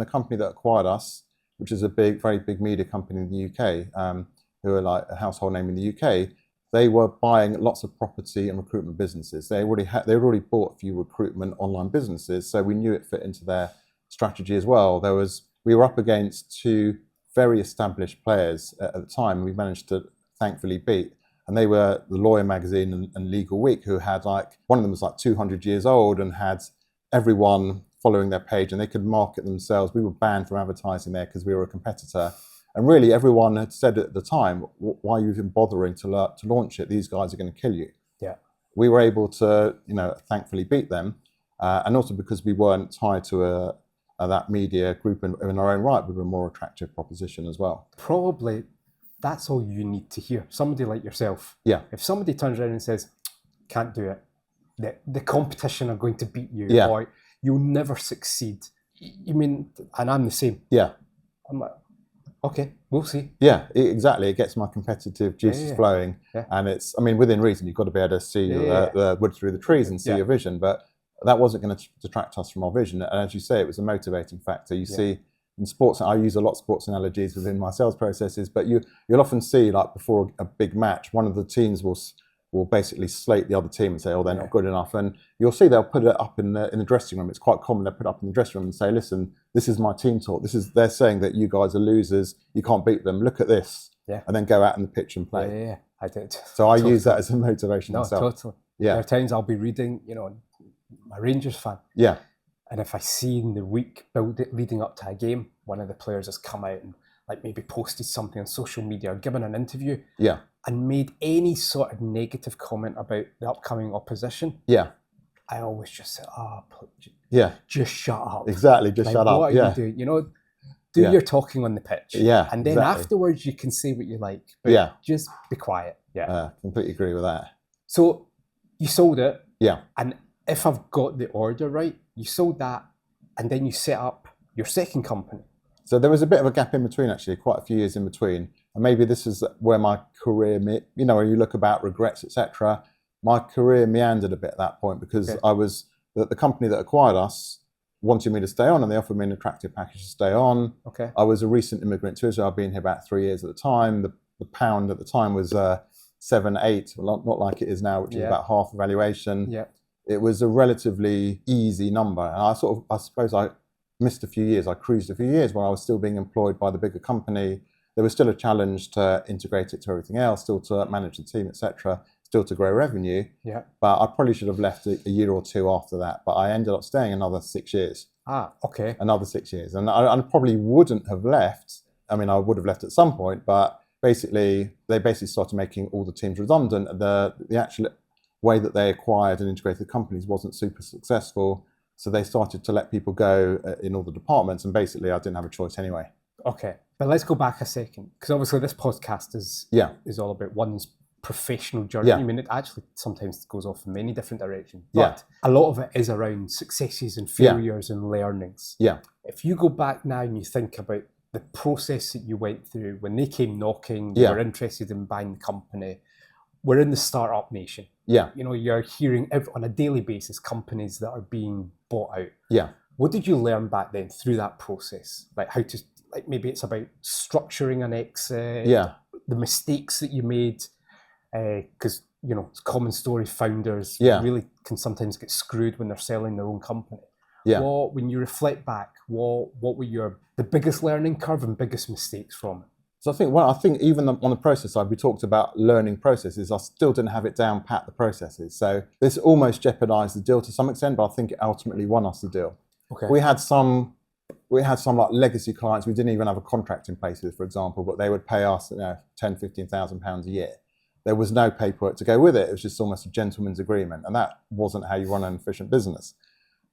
company that acquired us, which is a very big media company in the UK, who are like a household name in the UK, they were buying lots of property and recruitment businesses. They already bought a few recruitment online businesses, so we knew it fit into their strategy as well. We were up against two very established players at the time. We managed to thankfully beat, and they were the Lawyer Magazine and Legal Week, who had one of them was 200 years old and had everyone following their page, and they could market themselves. We were banned from advertising there because we were a competitor. And really, everyone had said at the time, why are you even bothering to launch it? These guys are going to kill you. Yeah. We were able to, thankfully beat them. And also because we weren't tied to that media group in our own right, we were a more attractive proposition as well. Probably that's all you need to hear. Somebody like yourself. Yeah. If somebody turns around and says, can't do it, the competition are going to beat you, or you'll never succeed. You mean, and I'm the same. Yeah. I'm like, okay, we'll see. Yeah, exactly. It gets my competitive juices flowing. Yeah. And it's, within reason, you've got to be able to see the wood through the trees and see your vision. But that wasn't going to detract us from our vision. And as you say, it was a motivating factor. You see in sports, I use a lot of sports analogies within my sales processes, but you'll often see, like before a big match, one of the teams will basically slate the other team and say, oh, they're not good enough. And you'll see they'll put it up in the dressing room. It's quite common they put it up in the dressing room and say, listen, this is my team talk. They're saying that you guys are losers. You can't beat them. Look at this. Yeah. And then go out in the pitch and play. Yeah, I did. So I use that as a motivation myself. Totally. Yeah. There are times I'll be reading, I'm a Rangers fan. Yeah. And if I see in the week leading up to a game, one of the players has come out and like maybe posted something on social media or given an interview and made any sort of negative comment about the upcoming opposition, I always just say, just shut up. Exactly, just shut up. What are you doing? Do your talking on the pitch. Yeah, and then afterwards you can say what you like, but just be quiet. Yeah, completely agree with that. So you sold it. Yeah. And if I've got the order right, you sold that and then you set up your second company. So there was a bit of a gap in between, actually, quite a few years in between. And maybe this is where my career, when you look about regrets, etc., my career meandered a bit at that point because the company that acquired us wanted me to stay on and they offered me an attractive package to stay on. Okay. I was a recent immigrant to Israel. I've been here about 3 years at the time. The pound at the time was 7, 8, not like it is now, which is about half the valuation. Yeah. It was a relatively easy number. And I suppose I missed a few years. I cruised a few years where I was still being employed by the bigger company. There was still a challenge to integrate it to everything else, still to manage the team, etc., still to grow revenue. Yeah. But I probably should have left a year or two after that. But I ended up staying another 6 years. Okay. Another 6 years. And I probably wouldn't have left. I mean, I would have left at some point, but they basically started making all the teams redundant. The actual way that they acquired and integrated companies wasn't super successful. So they started to let people go in all the departments. And basically, I didn't have a choice anyway. Okay. But let's go back a second. Because obviously this podcast is all about one's professional journey. Yeah. I mean, it actually sometimes goes off in many different directions. But a lot of it is around successes and failures and learnings. Yeah. If you go back now and you think about the process that you went through when they came knocking, they were interested in buying the company. We're in the startup nation. Yeah. You're hearing on a daily basis companies that are being bought out. Yeah. What did you learn back then through that process? Like how to, maybe it's about structuring an exit. The mistakes that you made, because it's a common story. Founders really can sometimes get screwed when they're selling their own company. Yeah. When you reflect back, what were the biggest learning curve and biggest mistakes from it? So I think even on the process side, we talked about learning processes. I still didn't have it down pat, the processes. So this almost jeopardized the deal to some extent, but I think it ultimately won us the deal. Okay. We had some like legacy clients we didn't even have a contract in place with, for example, but they would pay us £10,000-15,000 a year. There was no paperwork to go with it. It was just almost a gentleman's agreement. And that wasn't how you run an efficient business.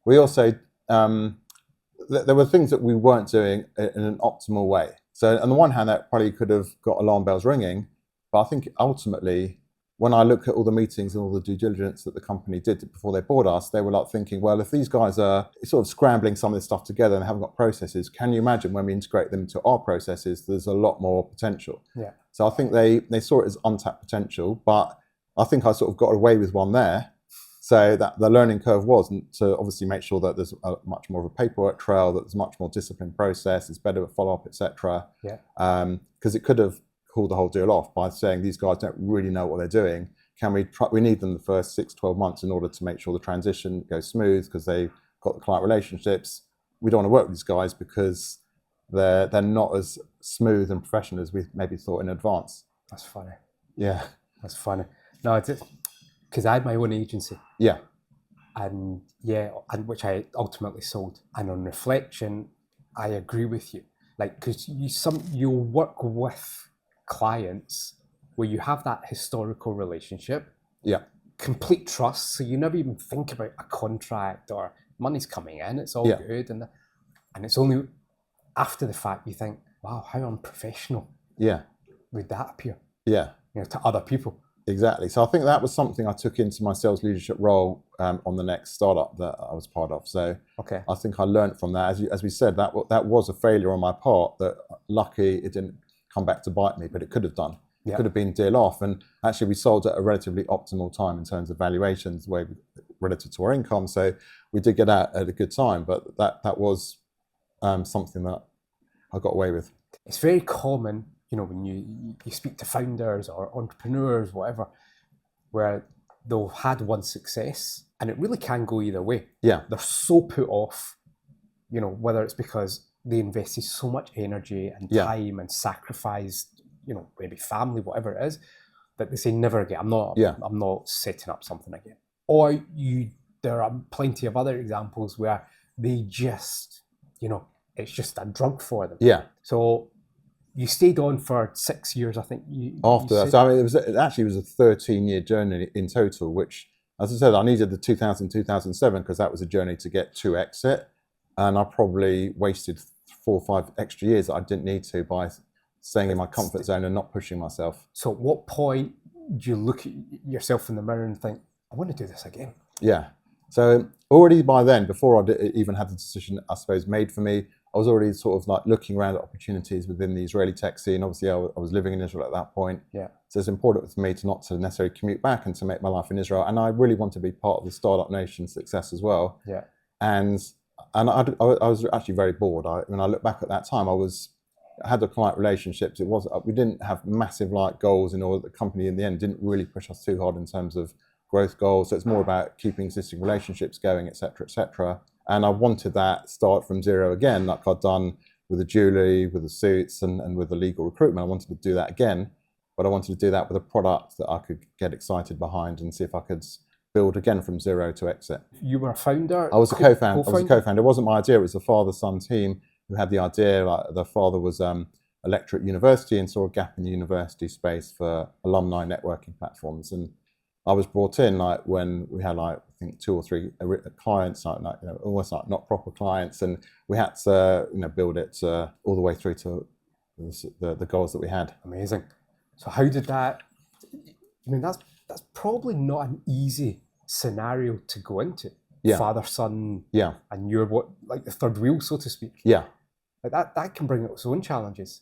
We also, there were things that we weren't doing in an optimal way. So on the one hand, that probably could have got alarm bells ringing. But I think ultimately, when I look at all the meetings and all the due diligence that the company did before they bought us, they were like thinking, well, if these guys are sort of scrambling some of this stuff together and haven't got processes, can you imagine when we integrate them into our processes, there's a lot more potential. Yeah. So I think they saw it as untapped potential, but I think I sort of got away with one there. So that the learning curve wasn't to obviously make sure that there's much more of a paperwork trail, that there's much more disciplined process, it's better at follow-up, etc. Yeah. Because it could have called the whole deal off by saying these guys don't really know what they're doing. Can we try? We need them the first 6, 12 months in order to make sure the transition goes smooth because they've got the client relationships. We don't want to work with these guys because they're not as smooth and professional as we maybe thought in advance. That's funny. Yeah. That's funny. No, it's because I had my own agency. Yeah. And which I ultimately sold. And on reflection, I agree with you. Like, because you'll work with clients where you have that historical relationship. Yeah. Complete trust. So you never even think about a contract or money's coming in. It's all good. And it's only after the fact you think, wow, how unprofessional would that appear? Yeah. To other people. Exactly. So I think that was something I took into my sales leadership role on the next startup that I was part of. So I think I learned from that. As we said, that was a failure on my part. That lucky it didn't come back to bite me, but it could have done. It could have been deal off. And actually, we sold at a relatively optimal time in terms of valuations, where relative to our income. So we did get out at a good time, but that was something that I got away with. It's very common, when you speak to founders or entrepreneurs, whatever, where they've had one success, and it really can go either way. Yeah. They're so put off, whether it's because they invested so much energy and time and sacrificed, maybe family, whatever it is, that they say never again. I'm not setting up something again. Or there are plenty of other examples where they just, it's just a drug for them. Yeah. So you stayed on for 6 years, I think. After that, so I mean, it was a 13-year journey in total, which, as I said, I needed the 2007 because that was a journey to get to exit, and I probably wasted 4 or 5 extra years that I didn't need to by staying in my comfort zone and not pushing myself. So at what point do you look at yourself in the mirror and think, I want to do this again? Yeah. So already by then, before I even had the decision, I suppose, made for me, I was already sort of like looking around at opportunities within the Israeli tech scene. Obviously, I was living in Israel at that point. Yeah. So it's important for me not to necessarily commute back and to make my life in Israel. And I really want to be part of the startup nation success as well. Yeah. And I was actually very bored. When I look back at that time, I had the client relationships. We didn't have massive goals in order. The company in the end didn't really push us too hard in terms of growth goals. So it's more about keeping existing relationships going, et cetera, et cetera. And I wanted that start from zero again, like I'd done with the jewelry, with the suits, and with the legal recruitment. I wanted to do that again, but I wanted to do that with a product that I could get excited behind and see if I could build again from zero to exit. You were a founder? I was a co-founder. It wasn't my idea. It was the father-son team who had the idea. The father was a lecturer at university and saw a gap in the university space for alumni networking platforms. And I was brought in when we had I think 2 or 3 clients, almost not proper clients, and we had to build it all the way through to the goals that we had. Amazing. So how did that? I mean, that's probably not an easy scenario to go into. Yeah. Father, son. Yeah. And you're the third wheel, so to speak. Yeah. That can bring its own challenges.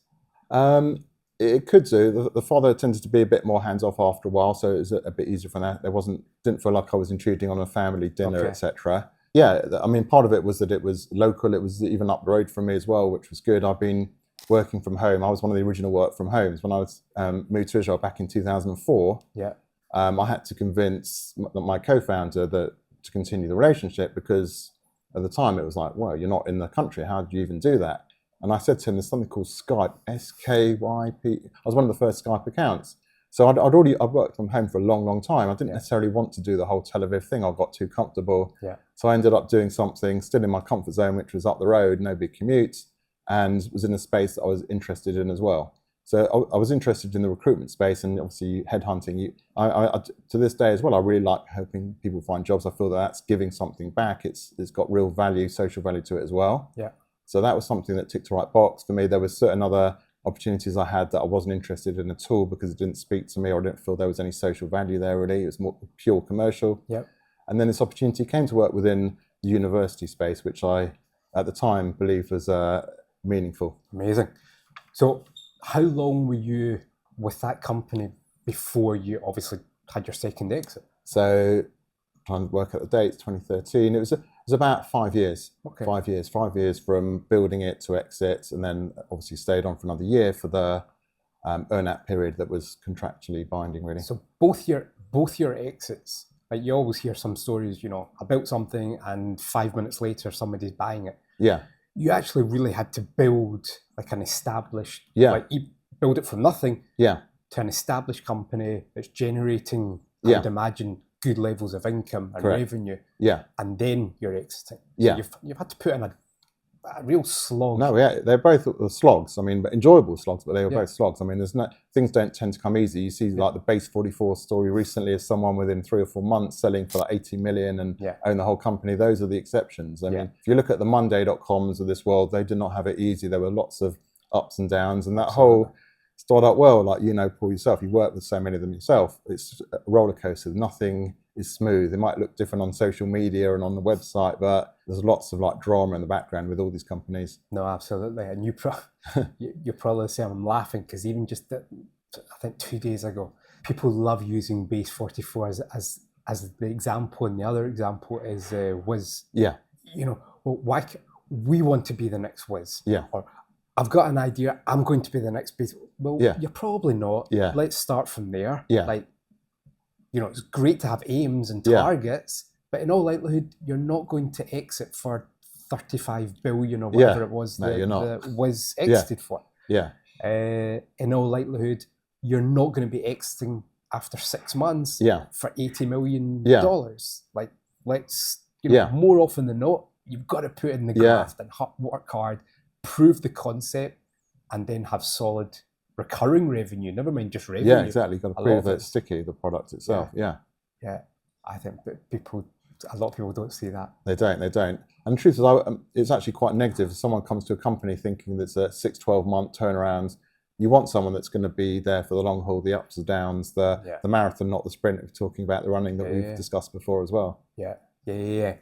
It could do. The father tended to be a bit more hands-off after a while, so it was a bit easier for that. Didn't feel like I was intruding on a family dinner, etc. Yeah, I mean, part of it was that it was local. It was even up the road from me as well, which was good. I've been working from home. I was one of the original work from homes when I was moved to Israel back in 2004. Yeah, I had to convince my co-founder to continue the relationship because at the time it was like, well, you're not in the country. How do you even do that? And I said to him, there's something called Skype, SKYP. I was one of the first Skype accounts. So I'd worked from home for a long, long time. I didn't necessarily want to do the whole Tel Aviv thing. I got too comfortable. Yeah. So I ended up doing something still in my comfort zone, which was up the road, no big commute, and was in a space that I was interested in as well. So I was interested in the recruitment space and obviously headhunting. I to this day as well, I really like helping people find jobs. I feel that that's giving something back. It's got real value, social value to it as well. Yeah. So that was something that ticked the right box for me. There were certain other opportunities I had that I wasn't interested in at all because it didn't speak to me or I didn't feel there was any social value there really. It was more pure commercial. Yep. And then this opportunity came to work within the university space, which I, at the time, believed was meaningful. Amazing. So how long were you with that company before you obviously had your second exit? So trying to work at the dates, 2013. It was about 5 years. Okay. 5 years. 5 years from building it to exit, and then obviously stayed on for another year for the earn-out period that was contractually binding, really. So both your exits, like you always hear some stories, I built something and 5 minutes later somebody's buying it. Yeah. You actually really had to build like an established, like you build it from nothing to an established company that's generating, I would imagine, good levels of income and revenue. Yeah. And then you're exiting. So you've had to put in a real slog. No, they're both slogs. I mean, but enjoyable slogs, but they were both slogs. I mean, things don't tend to come easy. You see like the Base 44 story recently of someone within 3 or 4 months selling for like 80 million and own the whole company. Those are the exceptions. I mean, if you look at the Monday.coms of this world, they did not have it easy. There were lots of ups and downs, and that whole startup world, like Paul yourself, you work with so many of them yourself. It's a roller coaster. Nothing is smooth. It might look different on social media and on the website, but there's lots of like drama in the background with all these companies. No, absolutely. And you probably say I'm laughing because even just I think 2 days ago, people love using Base 44 as as the example, and the other example is Wiz. Yeah. You know, well, we want to be the next Wiz? Yeah. Or I've got an idea, I'm going to be the next Beatles. Well, you're probably not. Yeah. Let's start from there. Yeah. Like, you know, it's great to have aims and targets, but in all likelihood, you're not going to exit for 35 billion or whatever it was that Wiz exited for. Yeah. In all likelihood, you're not going to be exiting after 6 months for $80 million. Like, let's, you know, more often than not, you've got to put in the graft and work hard, prove the concept, and then have solid recurring revenue, never mind just revenue. Yeah, exactly. You've got to prove that it's sticky, the product itself. Yeah. I think that a lot of people don't see that. They don't. And the truth is, it's actually quite negative if someone comes to a company thinking there's a 6-12 month turnaround. You want someone that's going to be there for the long haul, the ups and downs, the marathon, not the sprint. We're talking about the running that we've discussed before as well. Yeah.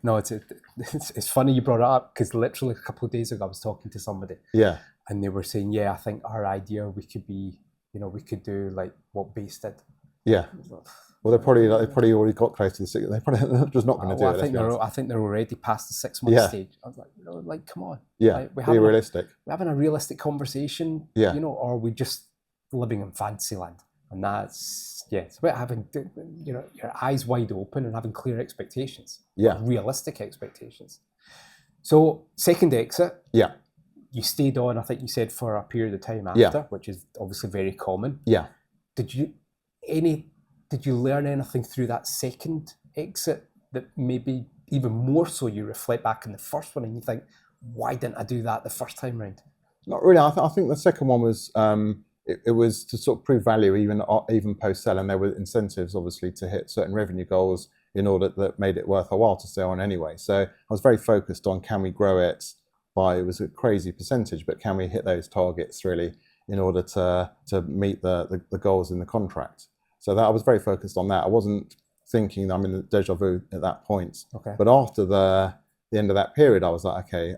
No, it's funny you brought it up, because literally a couple of days ago I was talking to somebody. Yeah. And they were saying, I think our idea, we could do like what Base did. Yeah. Well, they probably already got close to the 6. They're probably just not going to do it. I think they're already past the 6 month stage. I was like, come on. Yeah. Like, be realistic. We're having a realistic conversation. Yeah. You know, or are we just living in fantasy land? And that's it's about having, you know, your eyes wide open and having clear expectations. Yeah. Realistic expectations. So second exit. Yeah. You stayed on, I think you said, for a period of time after, which is obviously very common. Yeah. Did you learn anything through that second exit that maybe even more so you reflect back on the first one and you think, why didn't I do that the first time round? Not really. I think the second one was it was to sort of prove value even post-sell, and there were incentives obviously to hit certain revenue goals in order that made it worth a while to stay on anyway. So I was very focused on, can we grow it by, it was a crazy percentage, but can we hit those targets really in order to meet the goals in the contract? So that I was very focused on that. I wasn't thinking I'm in the deja vu at that point. Okay. But after the end of that period, I was like, okay,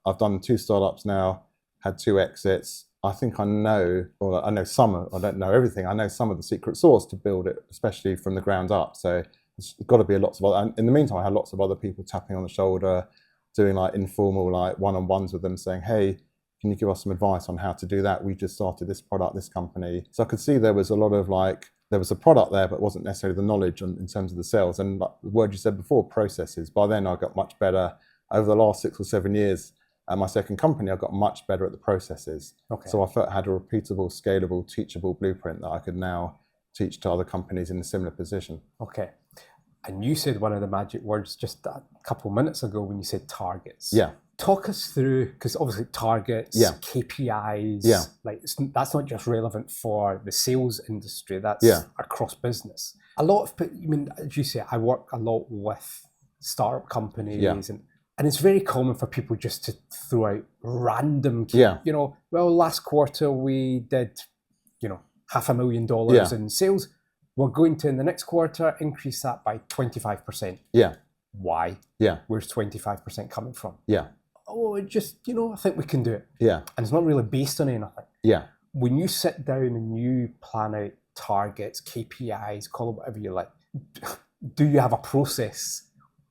I've done 2 startups now, had 2 exits. I think I know, or I know some, I don't know everything. I know some of the secret sauce to build it, especially from the ground up. So there's got to be lots of other, and in the meantime, I had lots of other people tapping on the shoulder, doing like informal, like one-on-ones with them saying, hey, can you give us some advice on how to do that? We just started this product, this company. So I could see there was a lot of like, there was a product there, but wasn't necessarily the knowledge in terms of the sales. And like the word you said before, processes. By then I got much better. Over the last 6 or 7 years, my second company, I got much better at the processes. Okay. So I felt I had a repeatable, scalable, teachable blueprint that I could now teach to other companies in a similar position. Okay. And you said one of the magic words just a couple of minutes ago when you said targets. Yeah. Talk us through, because obviously targets, KPIs, like that's not just relevant for the sales industry, that's across business. A lot of, I mean, as you say, I work a lot with startup companies and it's very common for people just to throw out random, you know, well, last quarter we did, you know, $500,000 in sales. We're going to, in the next quarter, increase that by 25%. Yeah. Why? Yeah. Where's 25% coming from? Yeah. Oh, it just, you know, I think we can do it. Yeah. And it's not really based on anything. Yeah. When you sit down and you plan out targets, KPIs, call it whatever you like, do you have a process,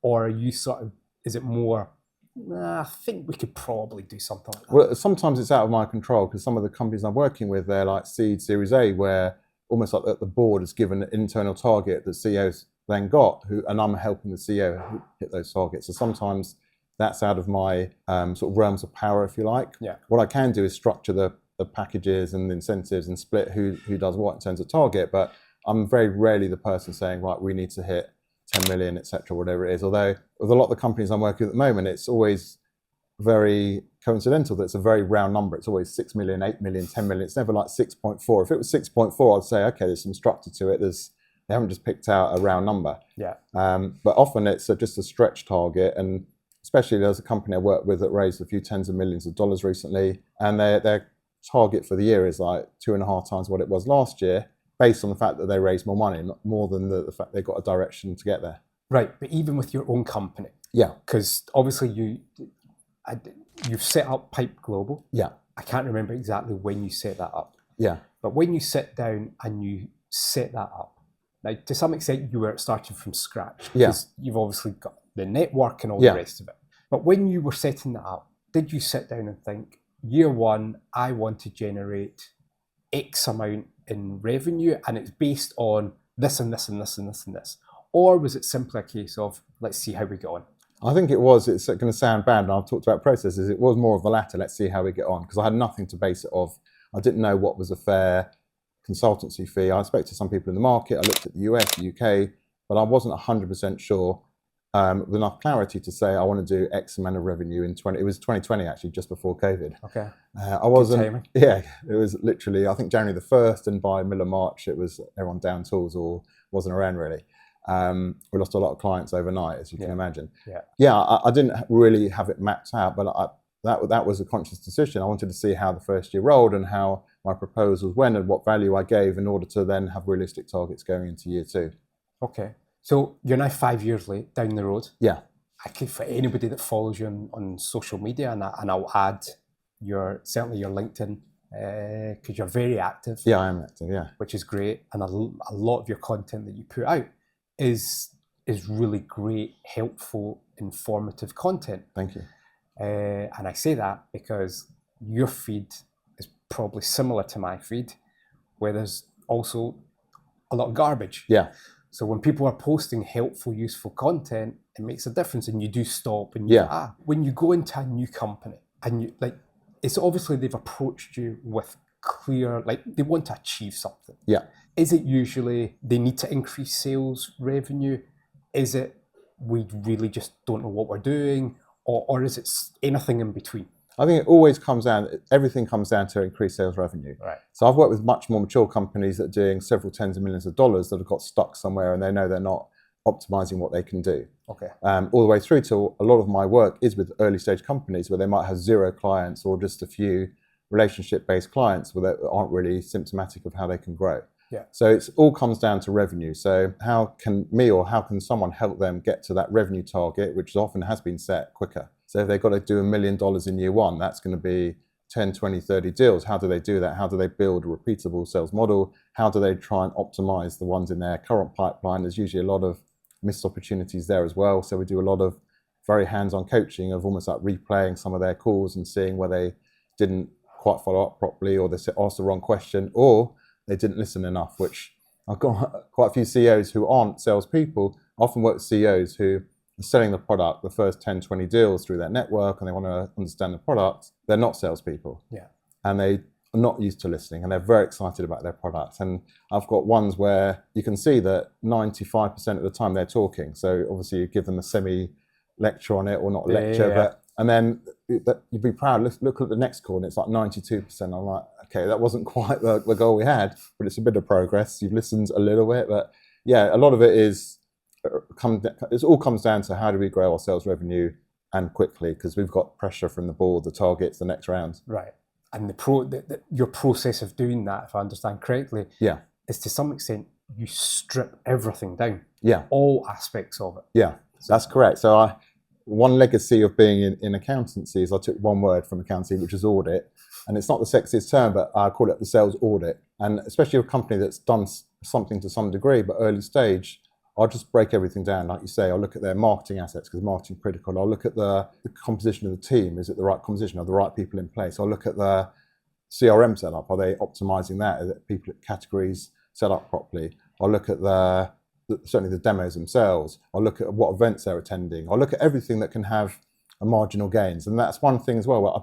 or are you sort of, is it more, I think we could probably do something like that? Well, sometimes it's out of my control, because some of the companies I'm working with, they're like seed, Series A, where almost like the board has given an internal target that CEOs then got, and I'm helping the CEO hit those targets. So sometimes that's out of my sort of realms of power, if you like. Yeah. What I can do is structure the packages and the incentives and split who does what in terms of target, but I'm very rarely the person saying, right, we need to hit 10 million, etc., whatever it is. Although with a lot of the companies I'm working with at the moment, it's always very coincidental that it's a very round number. It's always 6 million, 8 million, 10 million. It's never like 6.4. If it was 6.4, I'd say, okay, there's some structure to it. They haven't just picked out a round number. Yeah. But often it's just a stretch target, and especially there's a company I work with that raised a few tens of millions of dollars recently, and their target for the year is like 2.5 times what it was last year, based on the fact that they raised more money, not more than the fact they got a direction to get there. Right, but even with your own company. Yeah. Because obviously you've set up Pike Global. Yeah. I can't remember exactly when you set that up. Yeah. But when you sit down and you set that up, Now, to some extent, you were starting from scratch Yeah. because you've obviously got the network and all Yeah. the rest of it. But when you were setting that up, did you sit down and think, year one, I want to generate X amount in revenue and it's based on this and this and this and this and this? Or was it simply a case of, let's see how we get on? I think it was, it's going to sound bad, and I've talked about processes, it was more of the latter, let's see how we get on, because I had nothing to base it off. I didn't know what was a fair consultancy fee. I spoke to some people in the market, I looked at the US, the UK, but I wasn't 100% sure with enough clarity to say I want to do X amount of revenue in it was 2020 actually, just before COVID. Okay. I wasn't, yeah, it was literally, I think January the 1st, and by middle of March, it was everyone down tools or wasn't around really. We lost a lot of clients overnight, as you can imagine. I didn't really have it mapped out, but that was a conscious decision. I wanted to see how the first year rolled and how my proposals went and what value I gave in order to then have realistic targets going into year two. Okay. So you're now 5 years late down the road. Yeah. I could, for anybody that follows you on social media, and I'll add certainly your LinkedIn, because you're very active. Yeah, I am active, yeah. Which is great. And a lot of your content that you put out is really great, helpful, informative content. Thank you. And I say that because your feed is probably similar to my feed, where there's also a lot of garbage. Yeah. So when people are posting helpful, useful content, it makes a difference, and you do stop and you go, when you go into a new company and you it's obviously they've approached you with clear, they want to achieve something. Yeah. Is it usually they need to increase sales revenue? Is it we really just don't know what we're doing? Or is it anything in between? I think it always comes down, everything comes down to increased sales revenue. Right. So I've worked with much more mature companies that are doing several tens of millions of dollars that have got stuck somewhere and they know they're not optimizing what they can do. Okay. All the way through to a lot of my work is with early stage companies where they might have 0 clients or just a few relationship-based clients that aren't really symptomatic of how they can grow. Yeah. So it all comes down to revenue. So how can me or how can someone help them get to that revenue target, which often has been set quicker? So if they've got to do $1 million in year one, that's going to be 10, 20, 30 deals. How do they do that? How do they build a repeatable sales model? How do they try and optimize the ones in their current pipeline? There's usually a lot of missed opportunities there as well. So we do a lot of very hands-on coaching of almost like replaying some of their calls and seeing where they didn't quite follow up properly, or they asked the wrong question, or they didn't listen enough, which I've got quite a few CEOs who aren't salespeople. I often work with CEOs who are selling the product, the first 10, 20 deals through their network, and they want to understand the product. They're not salespeople. Yeah. And they are not used to listening, and they're very excited about their product. And I've got ones where you can see that 95% of the time they're talking. So obviously you give them a semi-lecture on it, or not a lecture, but and then you'd be proud. Look at the next call, and it's like 92%. I'm like, okay, that wasn't quite the goal we had, but it's a bit of progress. You've listened a little bit, but yeah, a lot of it is it all comes down to how do we grow our sales revenue and quickly, because we've got pressure from the board, the targets, the next round. Right. And your process of doing that, if I understand correctly, is to some extent you strip everything down. Yeah. All aspects of it. Yeah, that's correct. So one legacy of being in accountancy is I took one word from accounting, which is audit. And it's not the sexiest term, but I call it the sales audit. And especially a company that's done something to some degree, but early stage, I'll just break everything down. Like you say, I'll look at their marketing assets because marketing is critical. I'll look at the composition of the team. Is it the right composition? Are the right people in place? I'll look at the CRM setup. Are they optimizing that? Are the people categories set up properly? I'll look at certainly the demos themselves. I'll look at what events they're attending. I'll look at everything that can have a marginal gains. And that's one thing as well, where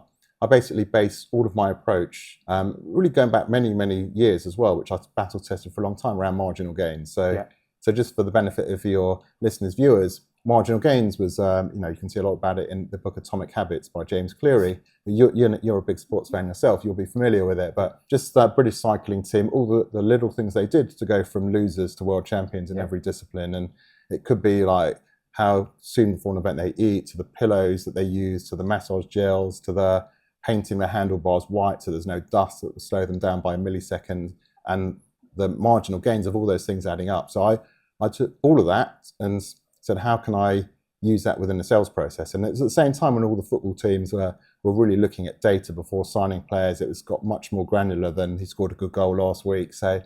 I basically base all of my approach, really going back many, many years as well, which I battle tested for a long time, around marginal gains. So just for the benefit of your listeners, viewers, marginal gains was, you can see a lot about it in the book Atomic Habits by James Cleary. You're a big sports fan yourself, you'll be familiar with it, but just that British cycling team, all the little things they did to go from losers to world champions in every discipline. And it could be like how soon before an event they eat, to the pillows that they use, to the massage gels, to the painting their handlebars white so there's no dust that will slow them down by a millisecond, and the marginal gains of all those things adding up. So I took all of that and said, how can I use that within the sales process? And it was at the same time when all the football teams were really looking at data before signing players. It was got much more granular than he scored a good goal last week. So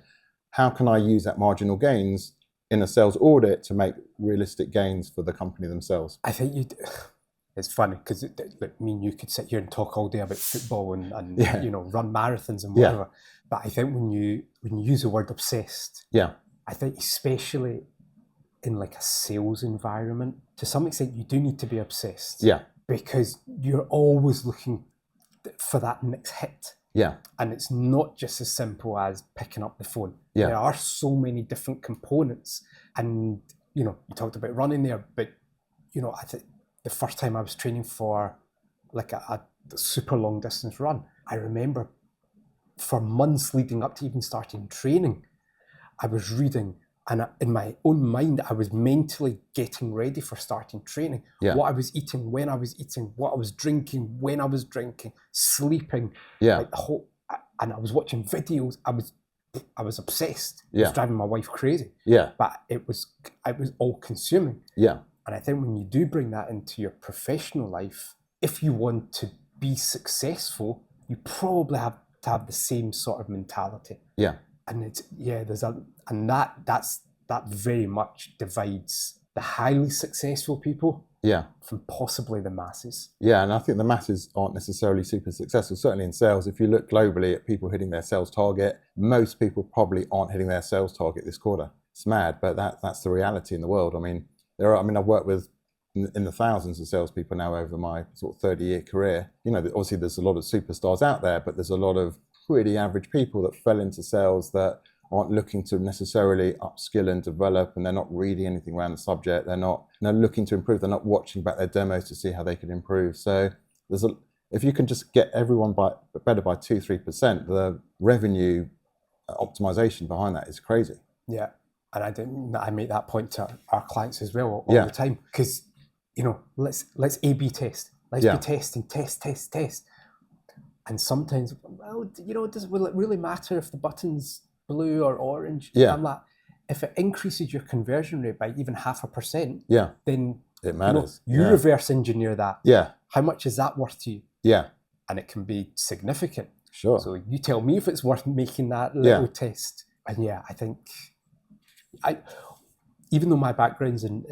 how can I use that marginal gains in a sales audit to make realistic gains for the company themselves? I think it's funny because me and you could sit here and talk all day about football and run marathons and whatever. But I think when you use the word obsessed, I think especially in like a sales environment, to some extent you do need to be obsessed. Because you're always looking for that next hit. And it's not just as simple as picking up the phone. There are so many different components. And, you talked about running there, but, I think the first time I was training for like a super long distance run, I remember for months leading up to even starting training, I was reading, and in my own mind, I was mentally getting ready for starting training. What I was eating, when I was eating, what I was drinking, when I was drinking, sleeping. Like the whole, and I was watching videos. I was obsessed. It was driving my wife crazy. But it was all consuming. And I think when you do bring that into your professional life, if you want to be successful, you probably have to have the same sort of mentality. And that very much divides the highly successful people from possibly the masses. And I think the masses aren't necessarily super successful. Certainly in sales, if you look globally at people hitting their sales target, most people probably aren't hitting their sales target this quarter. It's mad, but that's the reality in the world. I mean, I've worked with in the thousands of salespeople now over my sort of 30-year career. Obviously there's a lot of superstars out there, but there's a lot of pretty average people that fell into sales that aren't looking to necessarily upskill and develop, and they're not reading anything around the subject. They're not looking to improve. They're not watching back their demos to see how they can improve. So if you can just get everyone better by 2-3%, the revenue optimization behind that is crazy. And I make that point to our clients as well all the time, because let's A/B test. Let's be testing, test. And sometimes, will it really matter if the button's blue or orange? I'm like, if it increases your conversion rate by even 0.5%, then it matters. You reverse engineer that. How much is that worth to you? And it can be significant. Sure. So you tell me if it's worth making that little test. And I think even though my background's in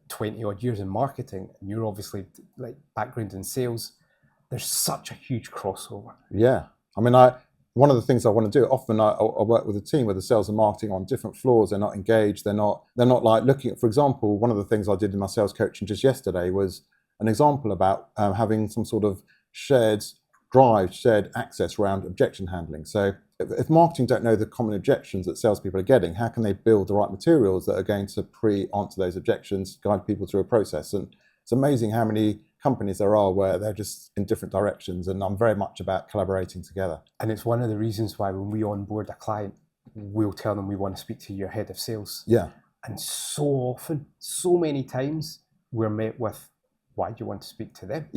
20 odd years in marketing, and you're obviously like background in sales, there's such a huge crossover. One of the things I want to do, often I work with a team where the sales and marketing on different floors. They're not engaged. They're not like looking at, for example, one of the things I did in my sales coaching just yesterday was an example about having some sort of shared drive, shared access around objection handling. So if marketing don't know the common objections that salespeople are getting, how can they build the right materials that are going to pre-answer those objections, guide people through a process? And it's amazing how many companies there are where they're just in different directions, and I'm very much about collaborating together. And it's one of the reasons why when we onboard a client, we'll tell them we want to speak to your head of sales. And so often, so many times, we're met with, why do you want to speak to them?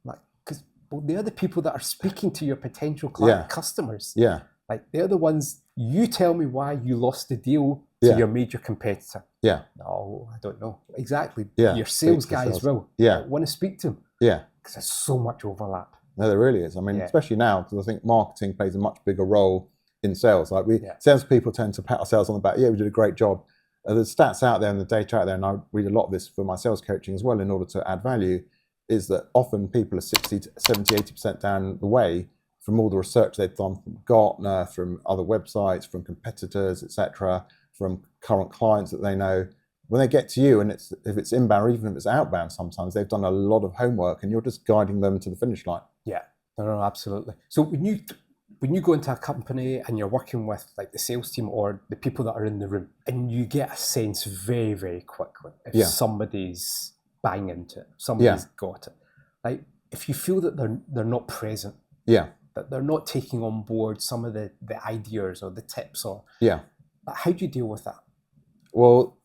Like, because they're the people that are speaking to your potential client customers. Like, they're the ones, you tell me why you lost the deal to your major competitor. No, I don't know. Exactly. Your sales guys will. Want to speak to them. Because there's so much overlap. No, there really is. I mean, especially now, because I think marketing plays a much bigger role in sales. Like salespeople tend to pat ourselves on the back. We did a great job. There's stats out there and the data out there, and I read a lot of this for my sales coaching as well in order to add value, is that often people are 60 to 70, 80% down the way from all the research they've done from Gartner, from other websites, from competitors, etc., from current clients that they know. When they get to you, and if it's inbound or even if it's outbound, sometimes they've done a lot of homework and you're just guiding them to the finish line. No, absolutely. So when you go into a company and you're working with like the sales team or the people that are in the room, and you get a sense very, very quickly if somebody's buying into it, somebody's got it. Like, if you feel that they're not present, that they're not taking on board some of the ideas or the tips, or how do you deal with that? Well,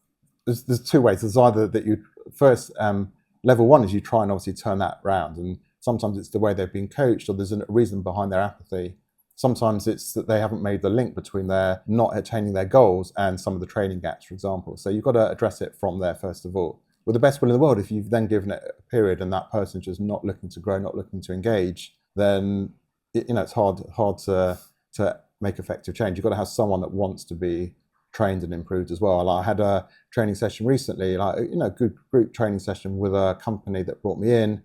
there's two ways. There's either that you first, level one is you try and obviously turn that around, and sometimes it's the way they've been coached, or there's a reason behind their apathy. Sometimes it's that they haven't made the link between their not attaining their goals and some of the training gaps, for example. So you've got to address it from there first of all. With the best will in the world, if you've then given it a period and that person's just not looking to grow, not looking to engage, then it's hard to make effective change. You've got to have someone that wants to be trained and improved as well. Like I had a training session recently, like, you know, good group training session with a company that brought me in,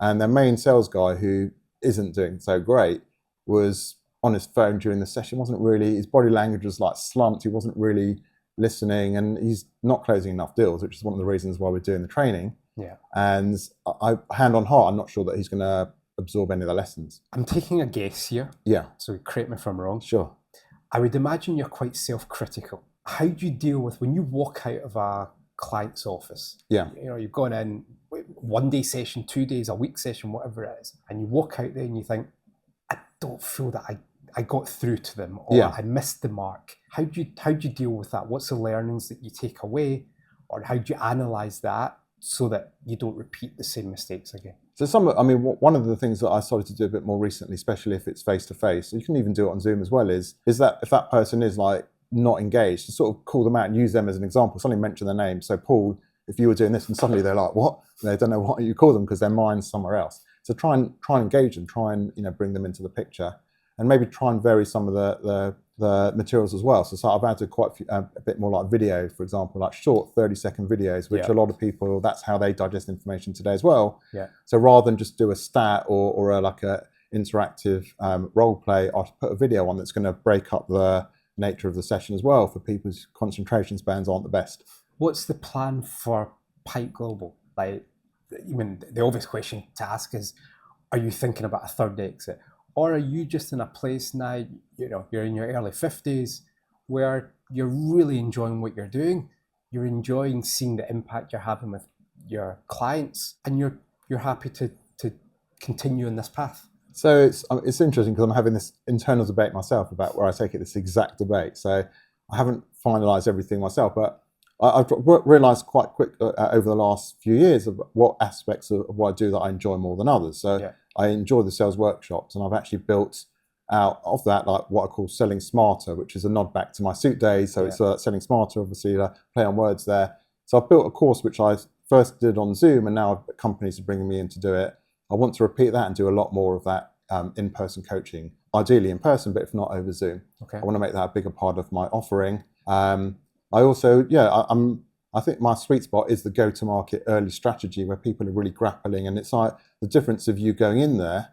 and their main sales guy, who isn't doing so great, was on his phone during the session. Wasn't really, his body language was like slumped. He wasn't really listening, and he's not closing enough deals, which is one of the reasons why we're doing the training. Yeah. And I, hand on heart, I'm not sure that he's going to absorb any of the lessons. I'm taking a guess here. Yeah. So correct me if I'm wrong. Sure. I would imagine you're quite self-critical. How do you deal with when you walk out of a client's office? Yeah. You know, you've gone in 1 day session, 2 days, a week session, whatever it is, and you walk out there and you think, I don't feel that I got through to them, or I missed the mark. How do you deal with that? What's the learnings that you take away, or how do you analyze that so that you don't repeat the same mistakes again? So one of the things that I started to do a bit more recently, especially if it's face to face, you can even do it on Zoom as well, is that if that person is like not engaged, to sort of call them out and use them as an example. Suddenly mention their name. So Paul, if you were doing this, and suddenly they're like, what? And they don't know what you call them because their mind's somewhere else. So try and engage them, try and, you know, bring them into the picture, and maybe try and vary some of the materials as well. So I've added quite a bit more like video, for example, like short 30-second videos, which a lot of people, that's how they digest information today as well. Yeah. So rather than just do a stat or like a interactive role play, I'll put a video on that's going to break up the nature of the session as well for people's concentration spans aren't the best. What's the plan for Pike Global? Like, I mean, the obvious question to ask is, are you thinking about a third exit? Or are you just in a place now, you know, you're in your early 50s, where you're really enjoying what you're doing, you're enjoying seeing the impact you're having with your clients, and you're happy to continue in this path? So it's interesting because I'm having this internal debate myself about where I take it, this exact debate. So I haven't finalised everything myself, but I've realised quite quick over the last few years of what aspects of what I do that I enjoy more than others. So I enjoy the sales workshops, and I've actually built out of that like what I call selling smarter, which is a nod back to my suit days. So it's selling smarter, obviously, play on words there. So I've built a course which I first did on Zoom, and now companies are bringing me in to do it. I want to repeat that and do a lot more of that in-person coaching, ideally in person, but if not over Zoom. Okay. I want to make that a bigger part of my offering. I also, I think my sweet spot is the go-to-market early strategy where people are really grappling, and it's like the difference of you going in there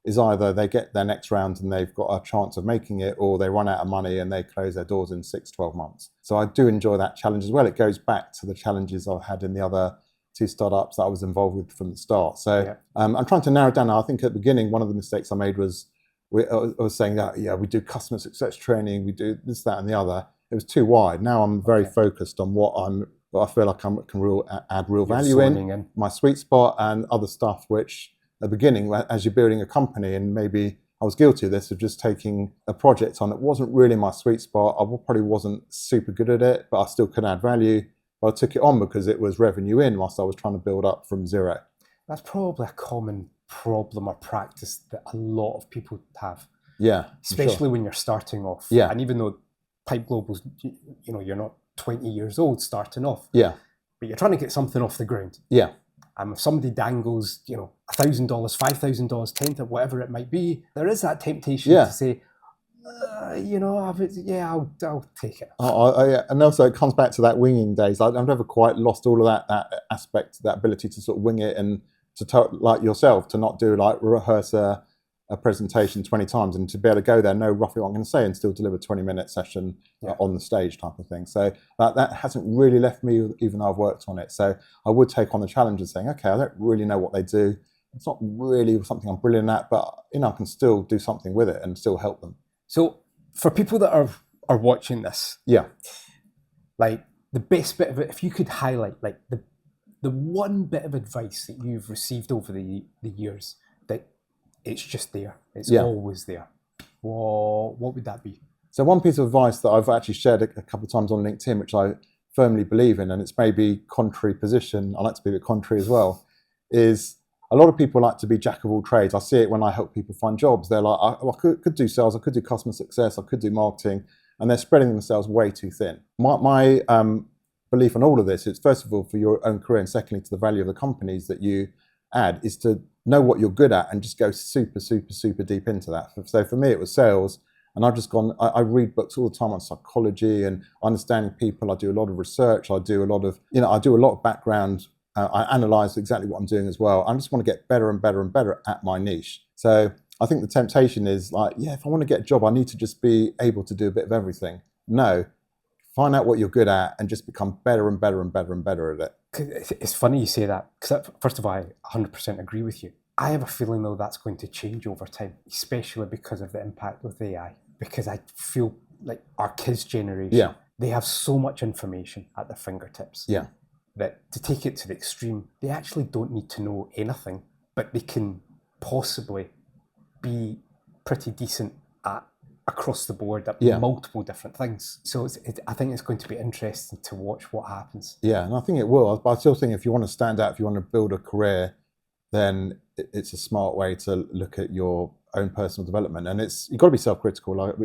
is either they get their next round and they've got a chance of making it, or they run out of money and they close their doors in 6-12 months. So I do enjoy that challenge as well. It goes back to the challenges I've had in the other 2 startups that I was involved with from the start. So I'm trying to narrow it down now. I think at the beginning, one of the mistakes I made was I was saying that, we do customer success training, we do this, that, and the other. It was too wide. Now I'm very focused on what I feel like I can add real value in, my sweet spot, and other stuff which at the beginning, as you're building a company, and maybe I was guilty of this, of just taking a project on that wasn't really my sweet spot. I probably wasn't super good at it, but I still could add value. But I took it on because it was revenue in whilst I was trying to build up from zero. That's probably a common problem or practice that a lot of people have. Yeah. Especially when you're starting off. Yeah. And even though Pike Global's, you're not 20 years old starting off. Yeah. But you're trying to get something off the ground. Yeah. And if somebody dangles, $1,000, $5,000, $10,000, whatever it might be, there is that temptation to say, I'll take it. And also it comes back to that winging days. I've never quite lost all of that aspect, that ability to sort of wing it, and to like yourself, to not do like rehearse a presentation 20 times, and to be able to go there, know roughly what I'm going to say, and still deliver a 20-minute session on the stage type of thing. So that hasn't really left me, even though I've worked on it. So I would take on the challenge of saying, okay, I don't really know what they do. It's not really something I'm brilliant at, but I can still do something with it and still help them. So for people that are watching this, like the best bit of it, if you could highlight like the one bit of advice that you've received over the years, that it's just there, it's always there, what would that be? So one piece of advice that I've actually shared a couple of times on LinkedIn, which I firmly believe in, and it's maybe contrary position, I like to be a bit contrary as well, is a lot of people like to be jack of all trades. I see it when I help people find jobs. They're like, I could do sales, I could do customer success, I could do marketing, and they're spreading themselves way too thin. My belief on all of this is, first of all, for your own career, and secondly, to the value of the companies that you add, is to know what you're good at and just go super, super, super deep into that. So for me, it was sales, And I've just gone, I read books all the time on psychology and understanding people. I do a lot of research. I do a lot of, I do a lot of background. I analyze exactly what I'm doing as well. I just want to get better and better and better at my niche. So I think the temptation is like, if I want to get a job, I need to just be able to do a bit of everything. No, find out what you're good at and just become better and better and better and better at it. It's funny you say that, because first of all, I 100% agree with you. I have a feeling though that's going to change over time, especially because of the impact with AI. Because I feel like our kids' generation, they have so much information at their fingertips that to take it to the extreme, they actually don't need to know anything, but they can possibly be pretty decent at across the board at multiple different things. So I think it's going to be interesting to watch what happens. Yeah, and I think it will. But I still think if you want to stand out, if you want to build a career, then it's a smart way to look at your own personal development. And you've got to be self-critical. Like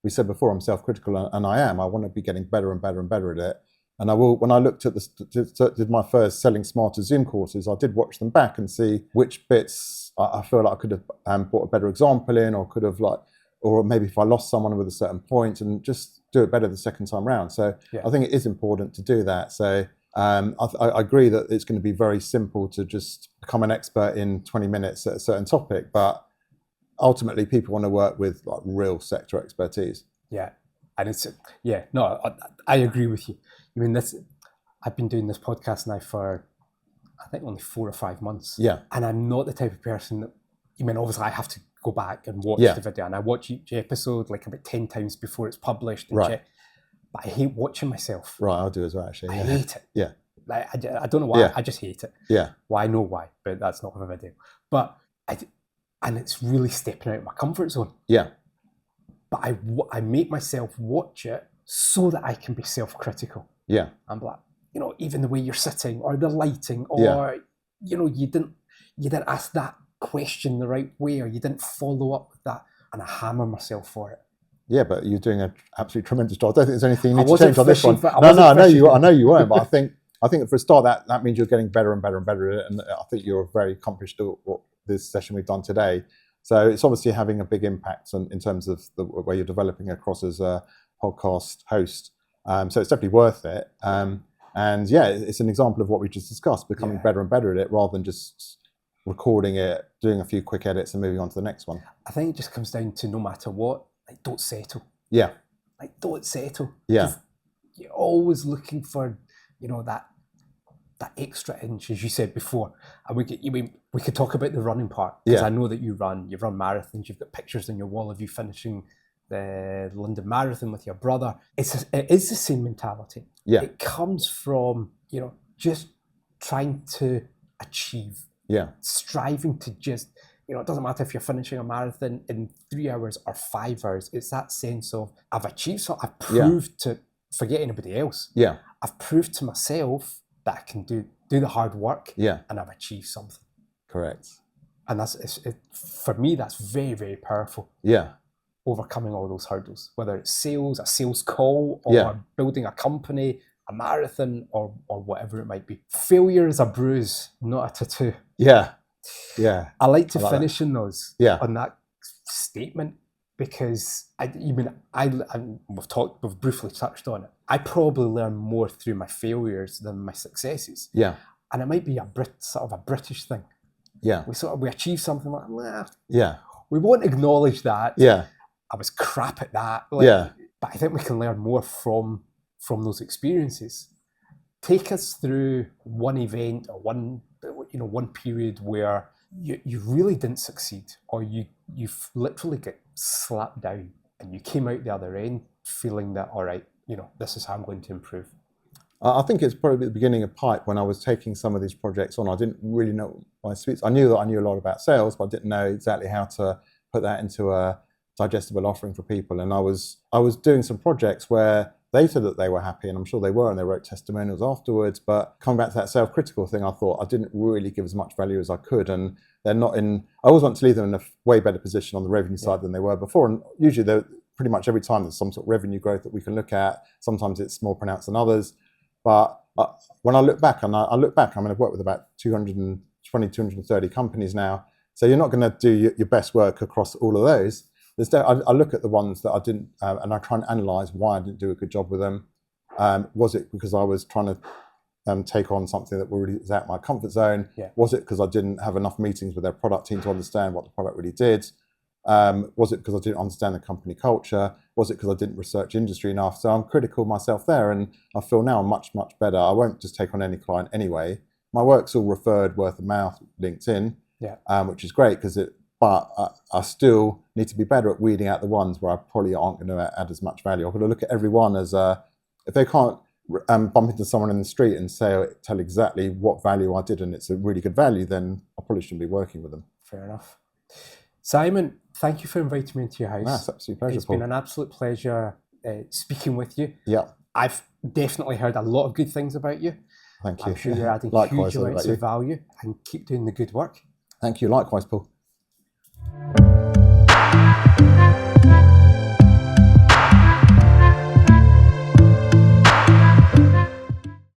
we said before, I'm self-critical, and I am. I want to be getting better and better and better at it. And I will. When I looked at did my first Selling Smarter Zoom courses, I did watch them back and see which bits I feel like I could have brought a better example in, or could have or maybe if I lost someone with a certain point, and just do it better the second time round. So I think it is important to do that. So I agree that it's going to be very simple to just become an expert in 20 minutes at a certain topic, but ultimately people want to work with like real sector expertise. Yeah, and I agree with you. I mean, I've been doing this podcast now for I think only 4 or 5 months. Yeah, and I'm not the type of person that, obviously I have to go back and watch the video, and I watch each episode like about 10 times before it's published and check. But I hate watching myself. Right, I'll do as well, actually. I hate it. Yeah. Like, I don't know why, I just hate it. Yeah. Well, I know why, but that's not for the video. But and it's really stepping out of my comfort zone. Yeah. But I make myself watch it so that I can be self-critical. Yeah. I'm like, even the way you're sitting, or the lighting, or you didn't ask that question the right way, or you didn't follow up with that, and I hammer myself for it. Yeah, but you're doing an absolutely tremendous job. I don't think there's anything you need to change on this one. I know you weren't, but I think for a start that means you're getting better and better and better at it, and I think you're very accomplished at what this session we've done today. So it's obviously having a big impact in terms of the way you're developing across as a podcast host. So it's definitely worth it. And it's an example of what we just discussed, becoming better and better at it, rather than just recording it, doing a few quick edits and moving on to the next one. I think it just comes down to, no matter what, don't settle. Yeah. Don't settle. Yeah. You're always looking for, that extra inch, as you said before. And we could talk about the running part, because I know that you run marathons. You've got pictures on your wall of you finishing the London Marathon with your brother. It is the same mentality. Yeah. It comes from, just trying to achieve. Yeah. Striving to just, it doesn't matter if you're finishing a marathon in 3 hours or 5 hours. It's that sense of, I've achieved something. I've proved to, forget anybody else. Yeah. I've proved to myself that I can do the hard work. Yeah. And I've achieved something. Correct. And for me, that's very, very powerful. Yeah. Overcoming all those hurdles, whether it's sales, a sales call, or building a company, a marathon, or whatever it might be. Failure is a bruise, not a tattoo. Yeah. Yeah. I like to finish in those on that statement, because we've briefly touched on it. I probably learn more through my failures than my successes. Yeah. And it might be sort of a British thing. Yeah. We achieve something like, yeah. We won't acknowledge that. Yeah. I was crap at that. But I think we can learn more from those experiences. Take us through one event or one period where you really didn't succeed, or you literally get slapped down, and you came out the other end feeling that, all right, this is how I'm going to improve. I think it's probably at the beginning of Pike, when I was taking some of these projects on. I didn't really know my sweets. I knew that I knew a lot about sales, but I didn't know exactly how to put that into a digestible offering for people. And I was doing some projects where they said that they were happy, and I'm sure they were, and they wrote testimonials afterwards. But coming back to that self-critical thing, I thought I didn't really give as much value as I could, and they're not in. I always want to leave them in a way better position on the revenue side than they were before. And usually, they're pretty much every time there's some sort of revenue growth that we can look at. Sometimes it's more pronounced than others. But when I look back, I mean, I've worked with about 220, 230 companies now. So you're not going to do your best work across all of those. I look at the ones that I didn't, and I try and analyse why I didn't do a good job with them. Was it because I was trying to take on something that really was out of my comfort zone? Yeah. Was it because I didn't have enough meetings with their product team to understand what the product really did? Was it because I didn't understand the company culture? Was it because I didn't research industry enough? So I'm critical of myself there, and I feel now I'm much, much better. I won't just take on any client anyway. My work's all referred, word of mouth, LinkedIn, which is great but I still need to be better at weeding out the ones where I probably aren't going to add as much value. I've got to look at every one as if they can't bump into someone in the street and tell exactly what value I did and it's a really good value, then I probably shouldn't be working with them. Fair enough. Simon, thank you for inviting me into your house. That's absolute pleasure. It's been an absolute pleasure speaking with you. Yeah. I've definitely heard a lot of good things about you. Thank you. I'm sure you're adding Likewise, huge amounts of value, and keep doing the good work. Thank you. Likewise, Paul.